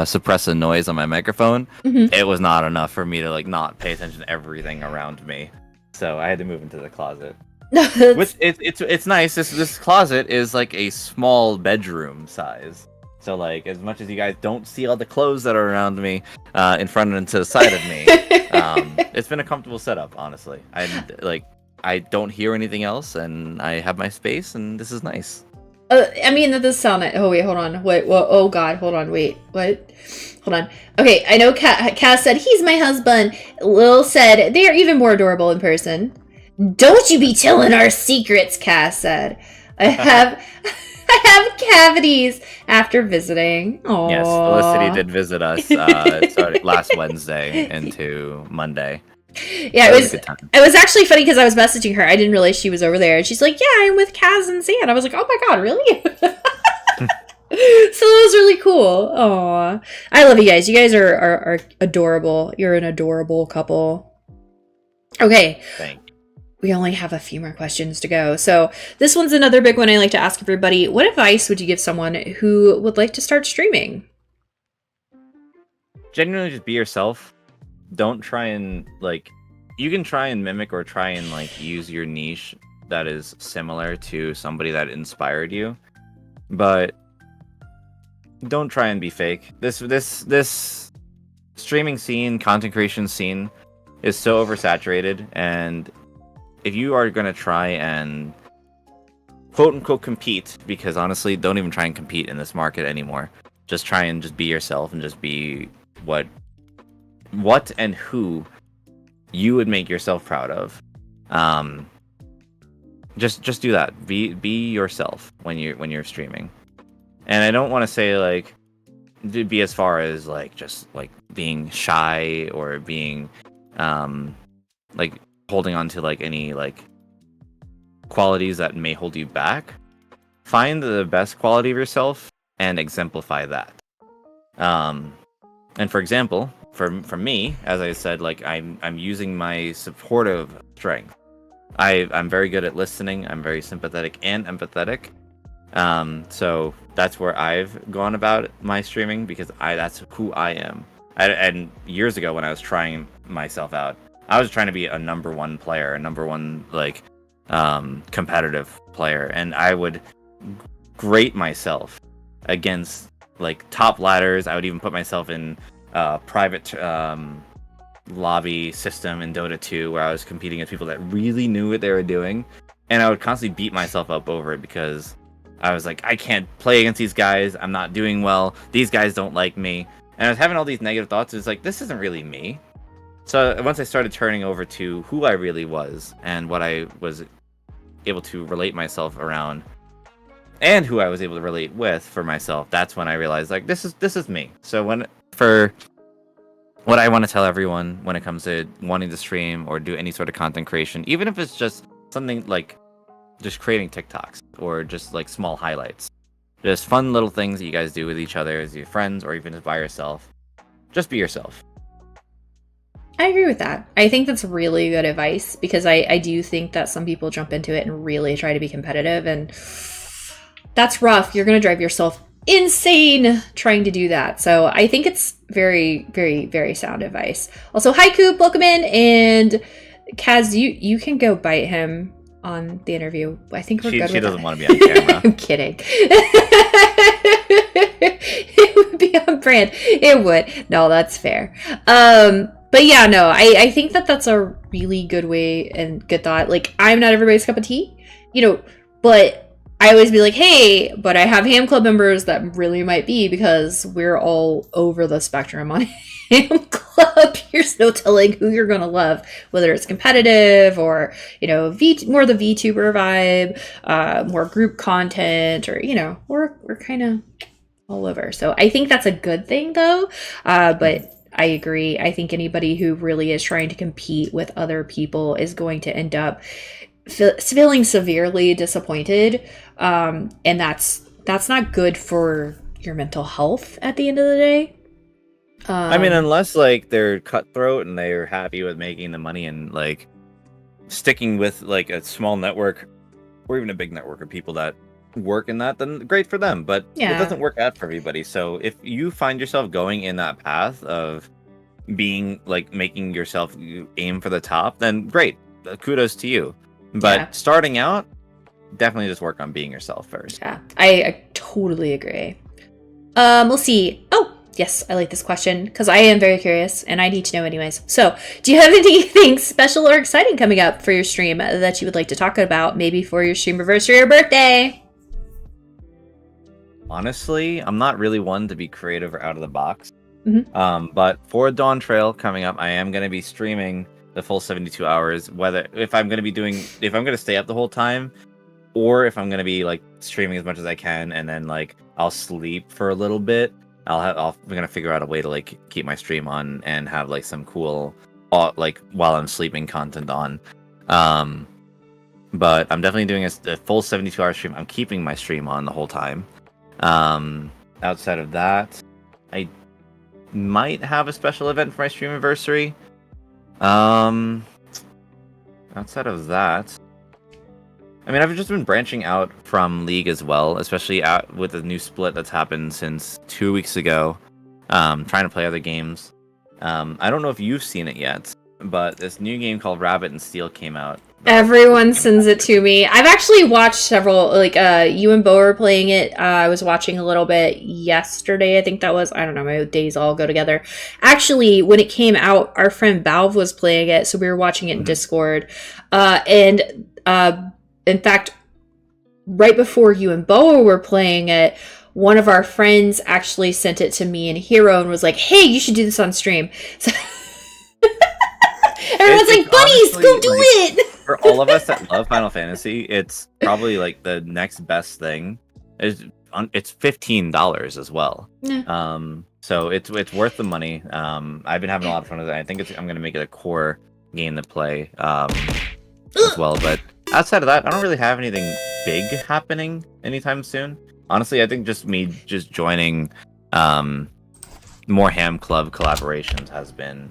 suppress the noise on my microphone, it was not enough for me to not pay attention to everything around me. So I had to move into the closet. It's nice. This closet is like a small bedroom size. So as much as you guys don't see all the clothes that are around me, in front and to the side of me, it's been a comfortable setup. Honestly, I don't hear anything else, and I have my space, and this is nice. I mean, that does sound like... Oh, wait, hold on. Wait, well, oh, God, hold on, wait. What? Hold on. Okay, I know Cass said, he's my husband. Lil said, they are even more adorable in person. Don't you be telling our secrets, Cass said. I have cavities after visiting. Aww. Yes, Felicity did visit us started last Wednesday into Monday. Yeah, it was actually funny because I was messaging her. I didn't realize she was over there. And she's like, yeah, I'm with Kaz and Sam. I was like, oh my God, really? So that was really cool. Aw. I love you guys. You guys are adorable. You're an adorable couple. Okay. Thank you. We only have a few more questions to go. So this one's another big one I like to ask everybody. What advice would you give someone who would like to start streaming? Genuinely just be yourself. Don't try and, like, you can try and mimic or try and, like, use your niche that is similar to somebody that inspired you. But don't try and be fake. This streaming scene, content creation scene is so oversaturated, and if you are going to try and quote-unquote compete, because honestly, don't even try and compete in this market anymore. Just try and just be yourself and just be what and who you would make yourself proud of. Just do that. Be yourself when you're streaming. And I don't want to say like be as far as like just like being shy or being like holding on to like any like qualities that may hold you back. Find the best quality of yourself and exemplify that. And for example, for me, as I said, like I'm using my supportive strength. I'm very good at listening. I'm very sympathetic and empathetic. So that's where I've gone about my streaming because that's who I am. And years ago when I was trying myself out, I was trying to be a number one player, a number one like competitive player, and I would grate myself against like top ladders. I would even put myself in private lobby system in Dota 2 where I was competing against people that really knew what they were doing, and I would constantly beat myself up over it because I was like, I can't play against these guys, I'm not doing well, these guys don't like me, and I was having all these negative thoughts. It's like, this isn't really me. So once I started turning over to who I really was and what I was able to relate myself around and who I was able to relate with for myself, that's when I realized like this is me. So for what I want to tell everyone when it comes to wanting to stream or do any sort of content creation, even if it's just something like just creating TikToks or just like small highlights, just fun little things that you guys do with each other as your friends or even just by yourself, just be yourself. I agree with that. I think that's really good advice because I do think that some people jump into it and really try to be competitive, and that's rough. You're going to drive yourself insane trying to do that. So I think it's very, very, very sound advice. Also, hi Coop, welcome in. And Kaz, you can go bite him on the interview. I think we're good with that. She doesn't want to be on camera. I'm kidding. It would be on brand. It would. No, that's fair. But yeah, no, I think that's a really good way and good thought. Like, I'm not everybody's cup of tea, but I always be like, hey, but I have Ham Club members that really might be, because we're all over the spectrum on Ham Club. There's no telling who you're going to love, whether it's competitive or, more the VTuber vibe, more group content, or, we're kind of all over. So I think that's a good thing though. But I agree. I think anybody who really is trying to compete with other people is going to end up feeling severely disappointed. And that's not good for your mental health at the end of the day. I mean, unless like they're cutthroat and they're happy with making the money and like sticking with like a small network or even a big network of people that work in that, then great for them. But it doesn't work out for everybody. So if you find yourself going in that path of being like making yourself aim for the top, then great, kudos to you. But starting out, definitely just work on being yourself first. Yeah, I totally agree. We'll see. Oh, yes, I like this question because I am very curious and I need to know anyways. So, do you have anything special or exciting coming up for your stream that you would like to talk about, maybe for your stream anniversary or birthday? honestly, I'm not really one to be creative or out of the box. Mhm. But for Dawn Trail coming up, I am going to be streaming the full 72 hours. If I'm going to stay up the whole time, or if I'm going to be like streaming as much as I can, and then like I'll sleep for a little bit. I'm going to figure out a way to like keep my stream on and have like some cool, like while I'm sleeping content on. But I'm definitely doing a full 72-hour stream. I'm keeping my stream on the whole time. Outside of that, I might have a special event for my stream anniversary. Outside of that, I mean, I've just been branching out from League as well, especially with the new split that's happened since 2 weeks ago. Trying to play other games. I don't know if you've seen it yet, but this new game called Rabbit and Steel came out. Everyone sends it to me. I've actually watched several, like, you and Bo are playing it. I was watching a little bit yesterday, I think that was. I don't know, my days all go together. Actually, when it came out, our friend Balv was playing it, so we were watching it in Discord. In fact, right before you and Bo were playing it, one of our friends actually sent it to me and Hero and was like, hey, you should do this on stream. So everyone's like, buddies, honestly, go do it! For all of us that love Final Fantasy, it's probably like the next best thing. It's $15 as well. Yeah. So it's worth the money. I've been having a lot of fun with it. I think I'm gonna make it a core game to play as well. But outside of that, I don't really have anything big happening anytime soon. Honestly, I think just joining more Ham Club collaborations has been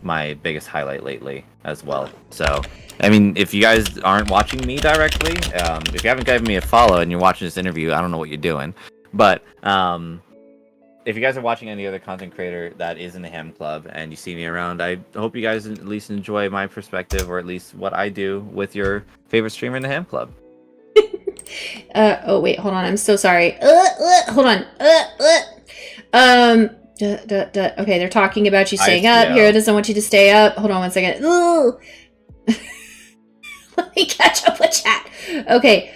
my biggest highlight lately as well. So, I mean, if you guys aren't watching me directly, if you haven't given me a follow and you're watching this interview, I don't know what you're doing. But if you guys are watching any other content creator that is in the Ham Club and you see me around, I hope you guys at least enjoy my perspective, or at least what I do with your favorite streamer in the Ham Club. Oh wait, hold on. I'm so sorry. Hold on. Okay, they're talking about you staying up. Hero doesn't want you to stay up. Hold on one second. Let me catch up with chat. Okay.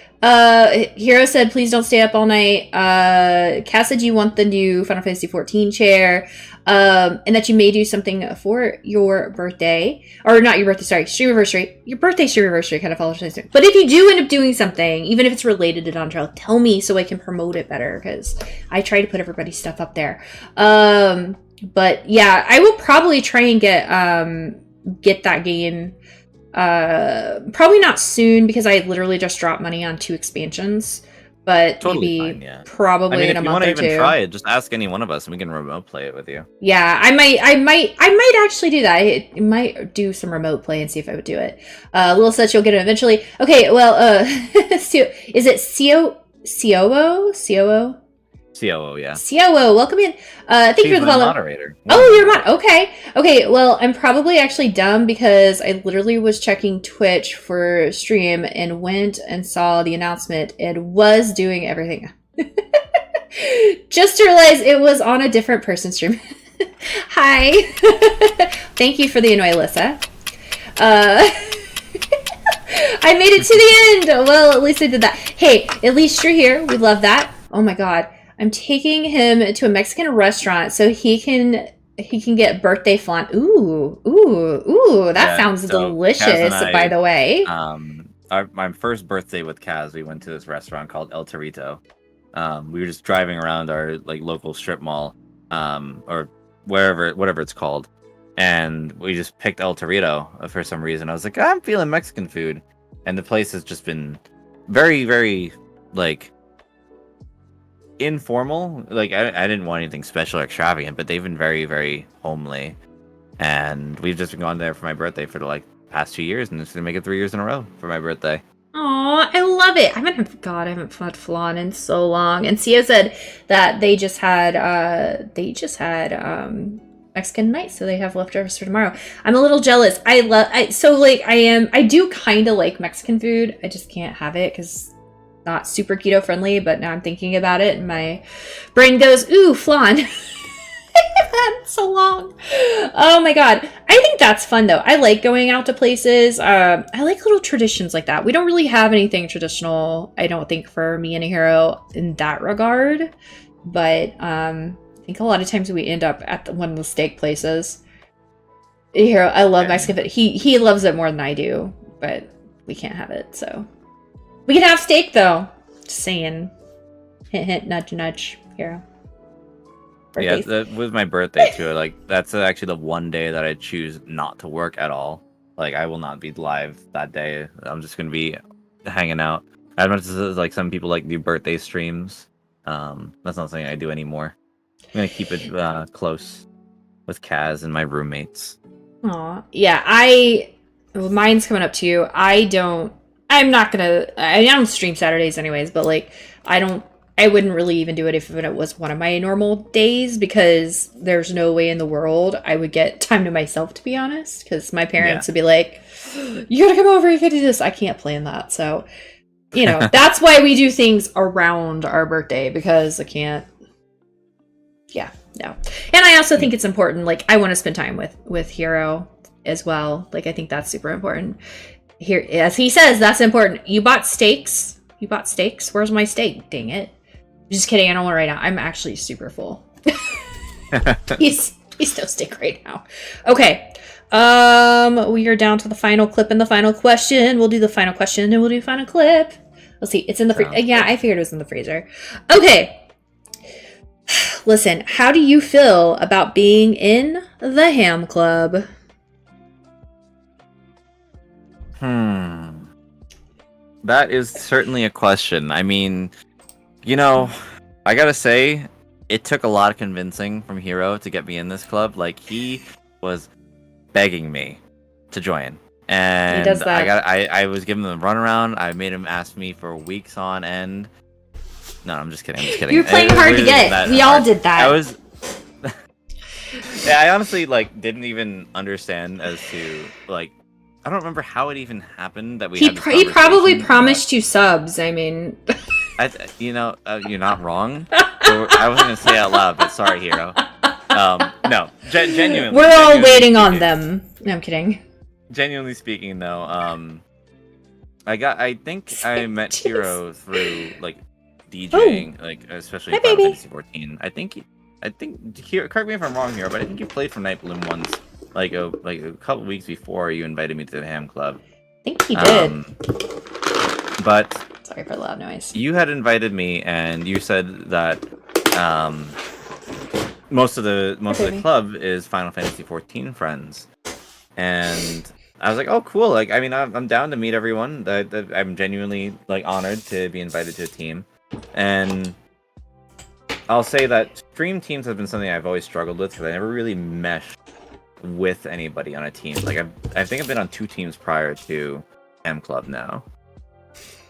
Hero said, please don't stay up all night. Cass said you want the new Final Fantasy 14 chair. And that you may do something for your birthday. Or not your birthday, sorry, stream anniversary. Your birthday stream anniversary kind of follows. But if you do end up doing something, even if it's related to Dawn Trail, tell me so I can promote it better, because I try to put everybody's stuff up there. But yeah, I will probably try and get that game. Probably not soon, because I literally just dropped money on 2 expansions. But Totally maybe fine, yeah. probably in a month or two. If you want to even try it, just ask any one of us and we can remote play it with you. Yeah, I might actually do that. I might do some remote play and see if I would do it. Lil said you'll get it eventually. Okay, well, is it COO? COO, yeah. COO, welcome in. Thank you for the follow. Moderator. Oh, you're mod. Okay. Okay, well, I'm probably actually dumb because I literally was checking Twitch for stream and went and saw the announcement and was doing everything. Just to realize it was on a different person's stream. Hi. Thank you for the annoy, Alyssa. I made it to the end. Well, at least I did that. Hey, at least you're here. We love that. Oh my god. I'm taking him to a Mexican restaurant so he can get birthday flan. Ooh, that sounds delicious, by the way. My first birthday with Kaz, we went to this restaurant called El Torito. We were just driving around our like local strip mall, or whatever it's called, and we just picked El Torito for some reason. I was like, I'm feeling Mexican food, and the place has just been very, very like informal. Like I didn't want anything special or extravagant, but they've been very, very homely, and we've just been going there for my birthday for the like past 2 years, and it's gonna make it 3 years in a row for my birthday. Aw, I love it. I haven't had flan in so long. And Sia said that they just had Mexican night, so they have leftovers for tomorrow. I'm a little jealous. I do kind of like Mexican food. I just can't have it because not super keto friendly, but now I'm thinking about it and my brain goes, ooh, flan. I haven't had so long. Oh my god. I think that's fun though. I like going out to places. I like little traditions like that. We don't really have anything traditional, I don't think, for me and a hero in that regard. But I think a lot of times we end up at one of the steak places. A hero, I love Mexican food. He loves it more than I do, but we can't have it, so. We can have steak though. Just saying. Hint, hint, nudge, nudge. Hero. Birthdays. Yeah, with my birthday too. Like that's actually the one day that I choose not to work at all. Like I will not be live that day. I'm just gonna be hanging out. As much as like some people like do birthday streams, that's not something I do anymore. I'm gonna keep it close with Kaz and my roommates. Aw, yeah. Mine's coming up too. I don't stream Saturdays anyways, but like I wouldn't really even do it if it was one of my normal days, because there's no way in the world I would get time to myself, to be honest, because my parents would be like, you gotta come over, you gotta do this. I can't plan that. So, you know, that's why we do things around our birthday, because I can't. Yeah, no. And I also think it's important, like, I want to spend time with Hero as well. Like, I think that's super important. Here, as he says, that's important. You bought steaks? You bought steaks? Where's my steak? Dang it. Just kidding, I don't want it right now. I'm actually super full. He's no steak right now. Okay. We are down to the final clip and the final question. We'll do the final question and we'll do the final clip. Let's see. It's in the freezer. Yeah, I figured it was in the freezer. Okay. Listen, how do you feel about being in the Ham Club? That is certainly a question. I mean, you know, I gotta say, it took a lot of convincing from Hero to get me in this club. Like, he was begging me to join. And he does that. I was giving him a runaround. I made him ask me for weeks on end. No, I'm just kidding. You're playing hard to get. We all did that. I was... Yeah, I honestly, like, didn't even understand as to, like, I don't remember how it even happened that we had this He probably conversation, promised you subs. I mean, you're not wrong. So I wasn't gonna say it out loud, but sorry, Hero. No, genuinely. We're all waiting on them. No, I'm kidding. Genuinely speaking, though, I think I met Hero through like DJing, like especially Final Fantasy 14. I think here. Correct me if I'm wrong here, but I think you played for Nightbloom once. Like a couple weeks before you invited me to the Ham Club. I think he did. But sorry for the loud noise. You had invited me, and you said that most of the club is Final Fantasy 14 friends, and I was like, oh, cool. Like, I mean, I'm down to meet everyone. I'm genuinely like honored to be invited to a team, and I'll say that stream teams have been something I've always struggled with because I never really meshed with anybody on a team. Like I think I've been on 2 teams prior to M Club now,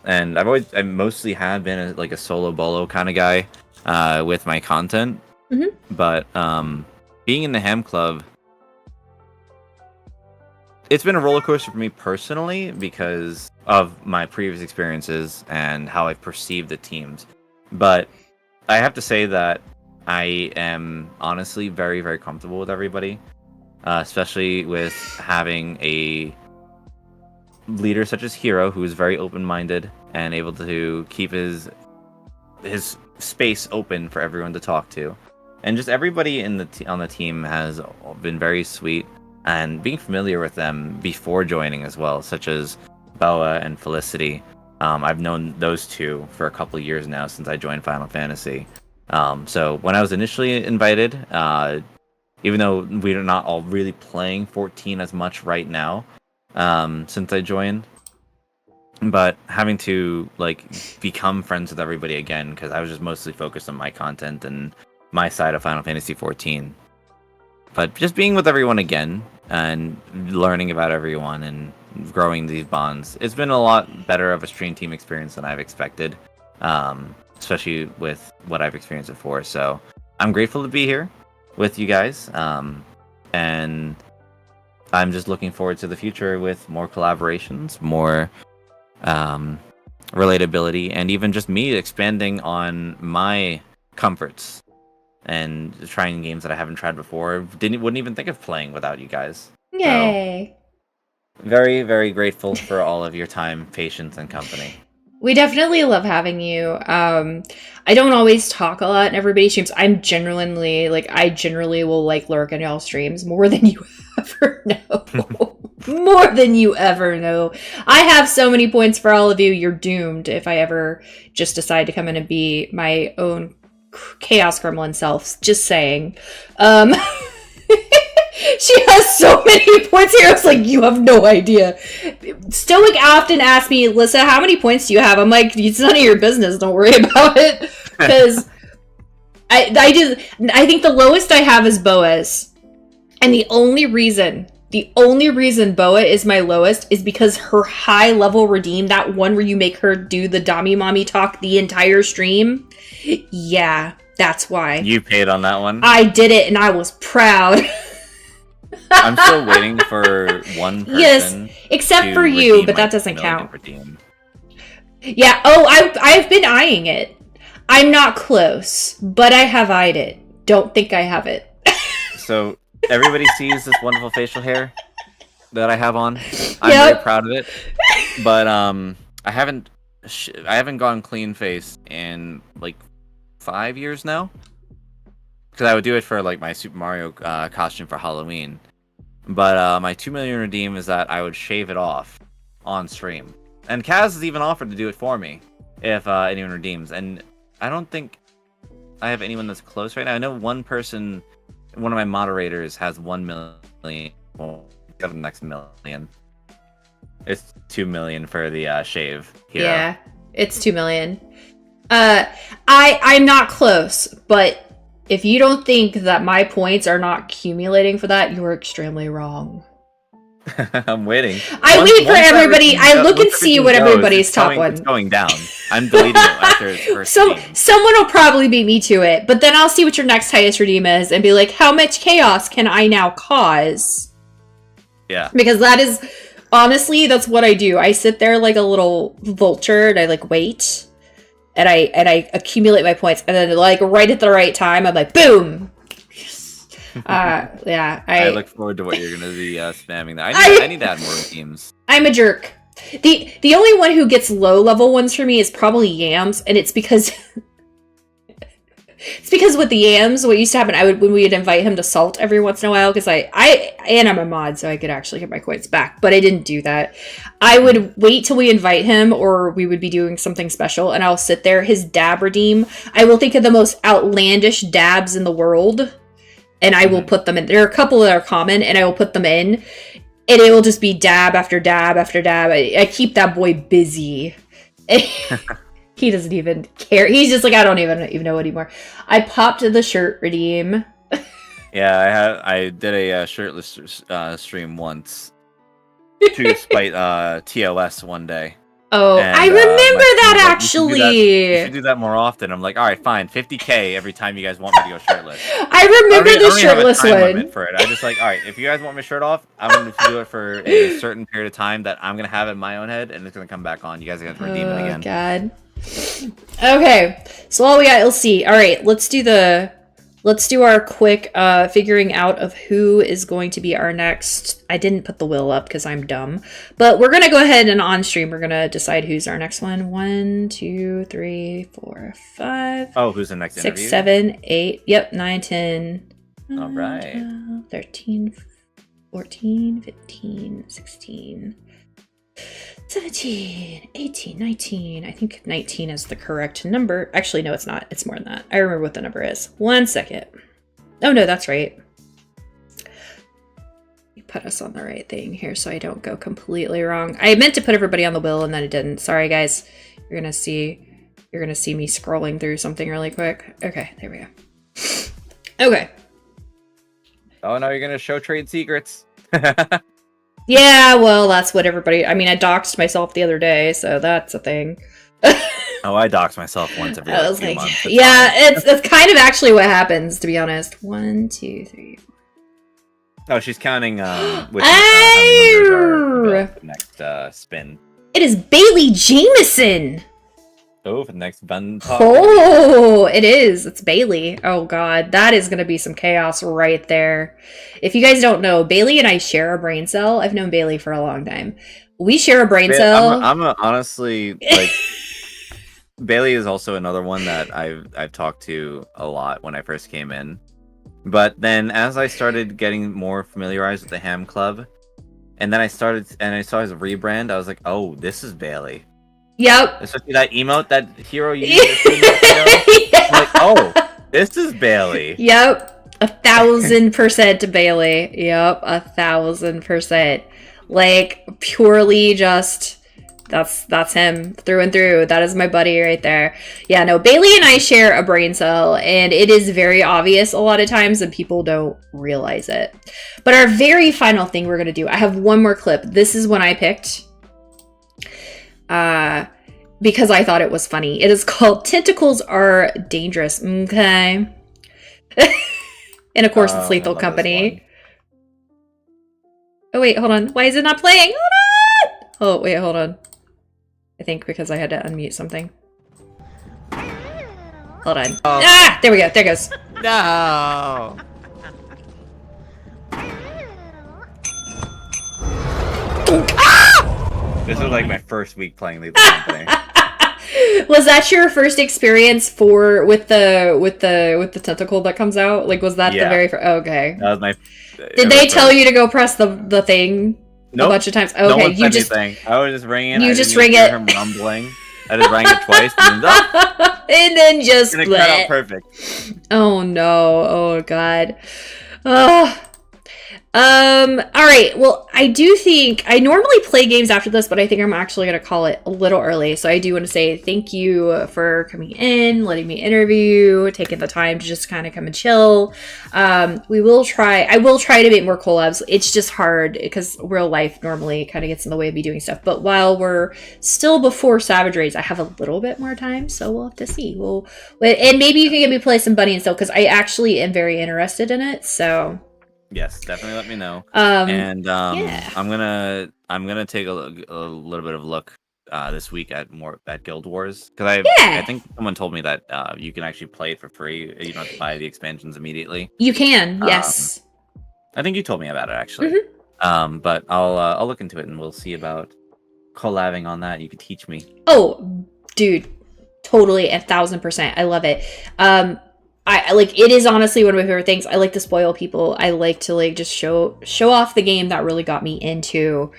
and I mostly have been like a solo bolo kind of guy with my content. But being in the Ham Club, it's been a roller coaster for me personally because of my previous experiences and how I perceive the teams. But I have to say that I am honestly very, very comfortable with everybody. Especially with having a leader such as Hero, who is very open-minded and able to keep his space open for everyone to talk to, and just everybody on the team has been very sweet. And being familiar with them before joining as well, such as Boa and Felicity, I've known those two for a couple of years now since I joined Final Fantasy. So when I was initially invited. Even though we're not all really playing 14 as much right now, since I joined, but having to like become friends with everybody again because I was just mostly focused on my content and my side of Final Fantasy 14. But just being with everyone again and learning about everyone and growing these bonds, it's been a lot better of a stream team experience than I've expected, especially with what I've experienced before. So I'm grateful to be here with you guys, and I'm just looking forward to the future with more collaborations, more relatability, and even just me expanding on my comforts and trying games that I haven't tried before. Wouldn't even think of playing without you guys. Yay. So, very, very grateful for all of your time, patience, and company. We definitely love having you. I don't always talk a lot in everybody's streams. I generally will like lurk in y'all streams more than you ever know. More than you ever know. I have so many points for all of you. You're doomed if I ever just decide to come in and be my own chaos gremlin self. Just saying. She has so many points here. I was like, you have no idea. Stoic often asks me, Lissa, how many points do you have? I'm like, it's none of your business. Don't worry about it. Because I think the lowest I have is Boaz. And the only reason Boa is my lowest is because her high level redeem, that one where you make her do the Dami Mommy talk the entire stream. Yeah, that's why. You paid on that one? I did it and I was proud. I'm still waiting for one person. Yes, except for you, but that doesn't count. Yeah, oh, I've been eyeing it. I'm not close, but I have eyed it. Don't think I have it. So, everybody sees this wonderful facial hair that I have on. I'm very proud of it. But, I haven't gone clean face in, like, 5 years now. Because I would do it for, like, my Super Mario costume for Halloween. But my 2 million redeem is that I would shave it off on stream. And Kaz has even offered to do it for me if anyone redeems. And I don't think I have anyone that's close right now. I know one person, one of my moderators, has 1 million. Well, got the next million. It's 2 million for the shave hero. Yeah, it's 2 million. I'm not close, but if you don't think that my points are not accumulating for that, you're extremely wrong. I'm waiting. I wait for everybody. I look and see what everybody's top one. It's going down. I'm deleting it after its first game. Someone will probably beat me to it, but then I'll see what your next highest redeem is and be like, how much chaos can I now cause? Yeah. Because that is, honestly, that's what I do. I sit there like a little vulture and I like wait. And I accumulate my points, and then like right at the right time, I'm like, boom. Yeah. I look forward to what you're gonna be spamming. That I need to add more teams. I'm a jerk. The only one who gets low level ones for me is probably Yams, and it's because with the Yams, what used to happen, when we would invite him to Salt every once in a while, because I'm a mod, so I could actually get my coins back, but I didn't do that. I would wait till we invite him, or we would be doing something special, and I'll sit there, his dab redeem. I will think of the most outlandish dabs in the world, and I will put them in. There are a couple that are common, and I will put them in, and it will just be dab after dab after dab. I keep that boy busy. He doesn't even care. He's just like, I don't even know anymore. I popped the shirt redeem. Yeah, I did a shirtless stream once to spite TOS one day. Oh, and, I remember that actually. You should do that more often. I'm like, all right, fine, 50K every time you guys want me to go shirtless. I remember the shirtless one. Limit for it. I just like, all right, if you guys want my shirt off, I'm going to do it for a certain period of time that I'm going to have in my own head, and it's going to come back on. You guys are going to redeem it again. Oh God. Okay, so all we got, let's see. All right, let's do our quick figuring out of who is going to be our next. I didn't put the will up because I'm dumb, but we're gonna go ahead and on stream we're gonna decide who's our next one. 1, 2, 3, 4, 5. Oh, who's the next 6, interview? 7, 8. Yep, 9, 10. All right. 12, 13, 14, 15, 16. 17, 18, 19. I think 19 is the correct number. Actually, no, it's not. It's more than that. I remember what the number is. 1 second. Oh, no, that's right. You put us on the right thing here so I don't go completely wrong. I meant to put everybody on the wheel and then it didn't. Sorry, guys. You're gonna see me scrolling through something really quick. Okay, there we go. Okay. Oh, no, you're gonna show trade secrets. Yeah, well, that's what everybody... I mean, I doxed myself the other day, so that's a thing. Oh, I dox myself once every few months. Yeah, it's kind of actually what happens, to be honest. 1, 2, 3, 4. Oh, she's counting which the next spin. It is Bailey Jameson! Oh, for the next bun talk. Oh, it is. It's Bailey. Oh god, that is gonna be some chaos right there. If you guys don't know, Bailey and I share a brain cell. I've known Bailey for a long time. We share a brain cell. I'm honestly like Bailey is also another one that I've talked to a lot when I first came in. But then as I started getting more familiarized with the Ham Club, and then I saw his rebrand, I was like, oh, this is Bailey. Yep. Especially that emote that Hero used. I'm like, oh, this is Bailey. Yep. 1,000% Bailey. Yep. 1,000%. Like purely just that's him through and through. That is my buddy right there. Yeah, no, Bailey and I share a brain cell, and it is very obvious a lot of times, and people don't realize it. But our very final thing we're gonna do, I have one more clip. This is one I picked. Because I thought it was funny. It is called Tentacles Are Dangerous. Okay. And of course, it's Lethal Company. Oh, wait, hold on. Why is it not playing? Hold on! Oh, wait, hold on. I think because I had to unmute something. Hold on. Oh. Ah! There we go. There it goes. No. This was like my first week playing Lethal Company. Was that your first experience with the tentacle that comes out? Like, was that the very first? Okay. That was my. Did they tell you to go press the thing a bunch of times? Okay, no one you said just anything. I was just ringing. You I just didn't ring hear it. him rumbling. I just rang it twice and then, and then just and it cut out perfect. Oh no! Oh god! All right. Well, I do think I normally play games after this, but I think I'm actually going to call it a little early. So I do want to say thank you for coming in, letting me interview, taking the time to just kind of come and chill. I will try to make more collabs. It's just hard because real life normally kind of gets in the way of me doing stuff. But while we're still before Savage Raids, I have a little bit more time, so we'll have to see. And maybe you can get me play some Bunny and stuff because I actually am very interested in it. So. Yes, definitely let me know. Yeah. I'm gonna take a little bit of a look this week at Guild Wars because I think someone told me that you can actually play it for free. You don't have to buy the expansions immediately. You can, yes. I think you told me about it actually. But I'll look into it and we'll see about collabing on that. You could teach me. Oh, dude, totally 1,000%. I love it. I like it is honestly one of my favorite things. I like to spoil people. I like to like just show off the game that really got me into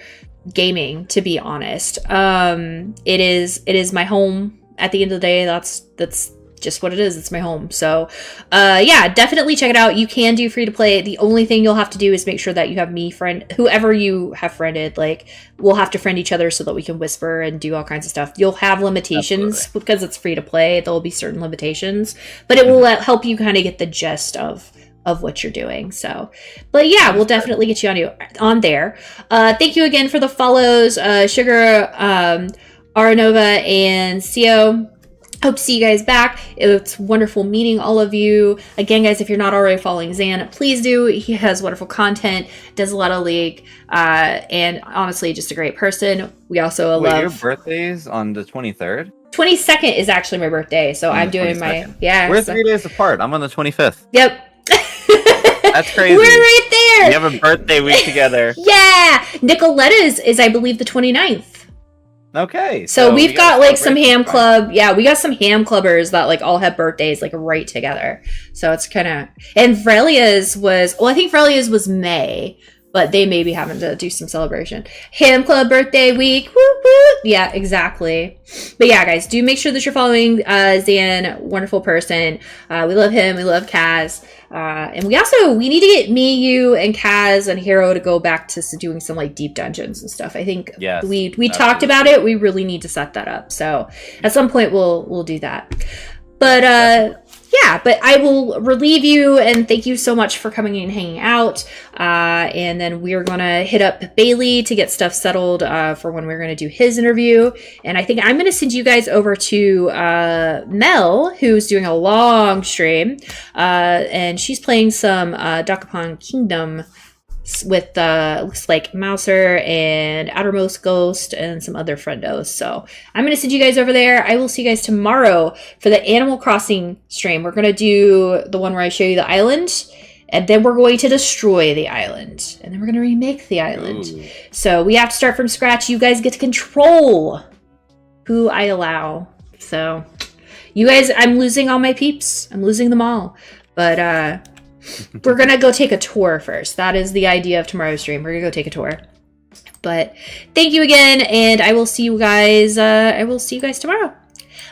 gaming, to be honest. It is my home at the end of the day. That's just what it is. It's my home. So yeah, definitely check it out. You can do free to play. The only thing you'll have to do is make sure that you have me friend whoever you have friended. Like we'll have to friend each other so that we can whisper and do all kinds of stuff. You'll have limitations because it's free to play. There'll be certain limitations, but it will help you kind of get the gist of what you're doing. So, but yeah, we'll definitely get you on there. Thank you again for the follows, Sugar, Aranova, and Sio. Hope to see you guys back. It's wonderful meeting all of you. Again, guys, if you're not already following Zan, please do. He has wonderful content, does a lot of League, and honestly, just a great person. We also love... Your birthday's on the 23rd? 22nd is actually my birthday, so I'm doing 22nd. We're 3 days apart. I'm on the 25th. Yep. That's crazy. We're right there. We have a birthday week together. Yeah. Nicoletta's is, I believe, the 29th. Okay. So we've got like some ham club. Yeah, we got some ham clubbers that like all have birthdays like right together. So it's kind of, and Vrelia's was, well, I think Vrelia's was May, but they may be having to do some celebration. Ham club birthday week. Woo woo. Yeah, exactly. But yeah, guys, do make sure that you're following Zan, wonderful person. We love him. We love Kaz. And we need to get me, you, and Kaz and Hero to go back to doing some like deep dungeons and stuff. I think we talked about it. We really need to set that up. So at some point we'll do that. But yeah, but I will relieve you and thank you so much for coming in and hanging out. And then we're gonna hit up Bailey to get stuff settled for when we're gonna do his interview. And I think I'm gonna send you guys over to Mel, who's doing a long stream, and she's playing some Dokapon Kingdom with looks like Mouser and Outermost Ghost and some other friendos. So I'm gonna send you guys over there. I will see you guys tomorrow for the Animal Crossing stream. We're gonna do the one where I show you the island, and then we're going to destroy the island, and then we're gonna remake the island. Ooh. So we have to start from scratch. You guys get to control who I allow. So you guys, I'm losing all my peeps. I'm losing them all. But we're gonna go take a tour first. That is the idea of tomorrow's stream. We're gonna go take a tour. But thank you again, and I will see you guys. I will see you guys tomorrow.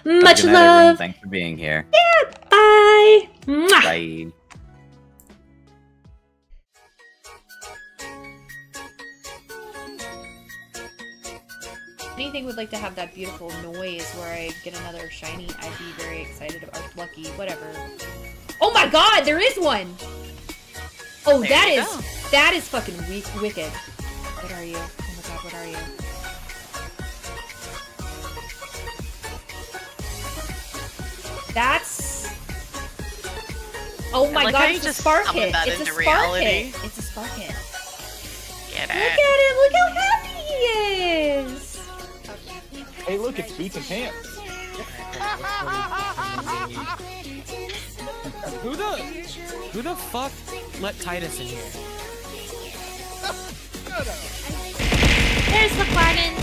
Much Good night, love. everyone. Thanks for being here. Yeah. Bye. Mwah. Bye. Anything would like to have that beautiful noise where I get another shiny, I'd be very excited or lucky, whatever. Oh my god, there is one! Oh, that is fucking wicked. What are you? Oh my god, what are you? That's... Oh my god, it's a spark hit. It's a spark hit. It's a spark hit. Get Look at him, look how happy he is! Hey, look, it's Boots and Pants. Who the fuck let Titus in here? There's the wagon.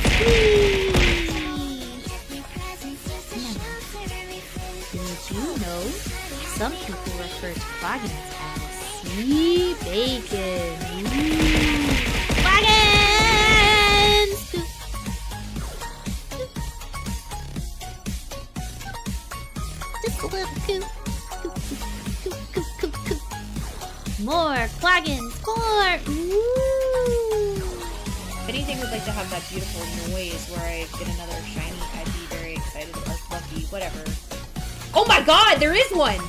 Did you know some people refer to wagons as sea bacon? Wagons! Just a little coop. More wagons. More. Ooh. If anything would like to have that beautiful noise where I get another shiny, I'd be very excited or lucky, whatever. Oh my god, there is one!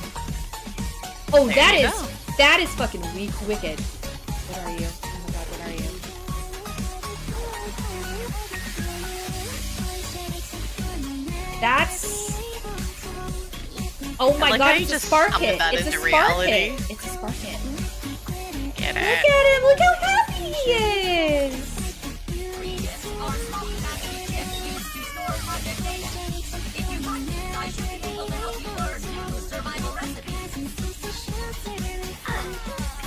Oh, that is fucking wicked. What are you? Oh my god, what are you? That's... Oh my god, it's a spark hit. It's a spark hit. It's a spark hit. Get Look at him, look how happy he is!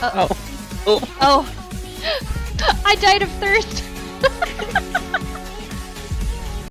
Oh. I died of thirst.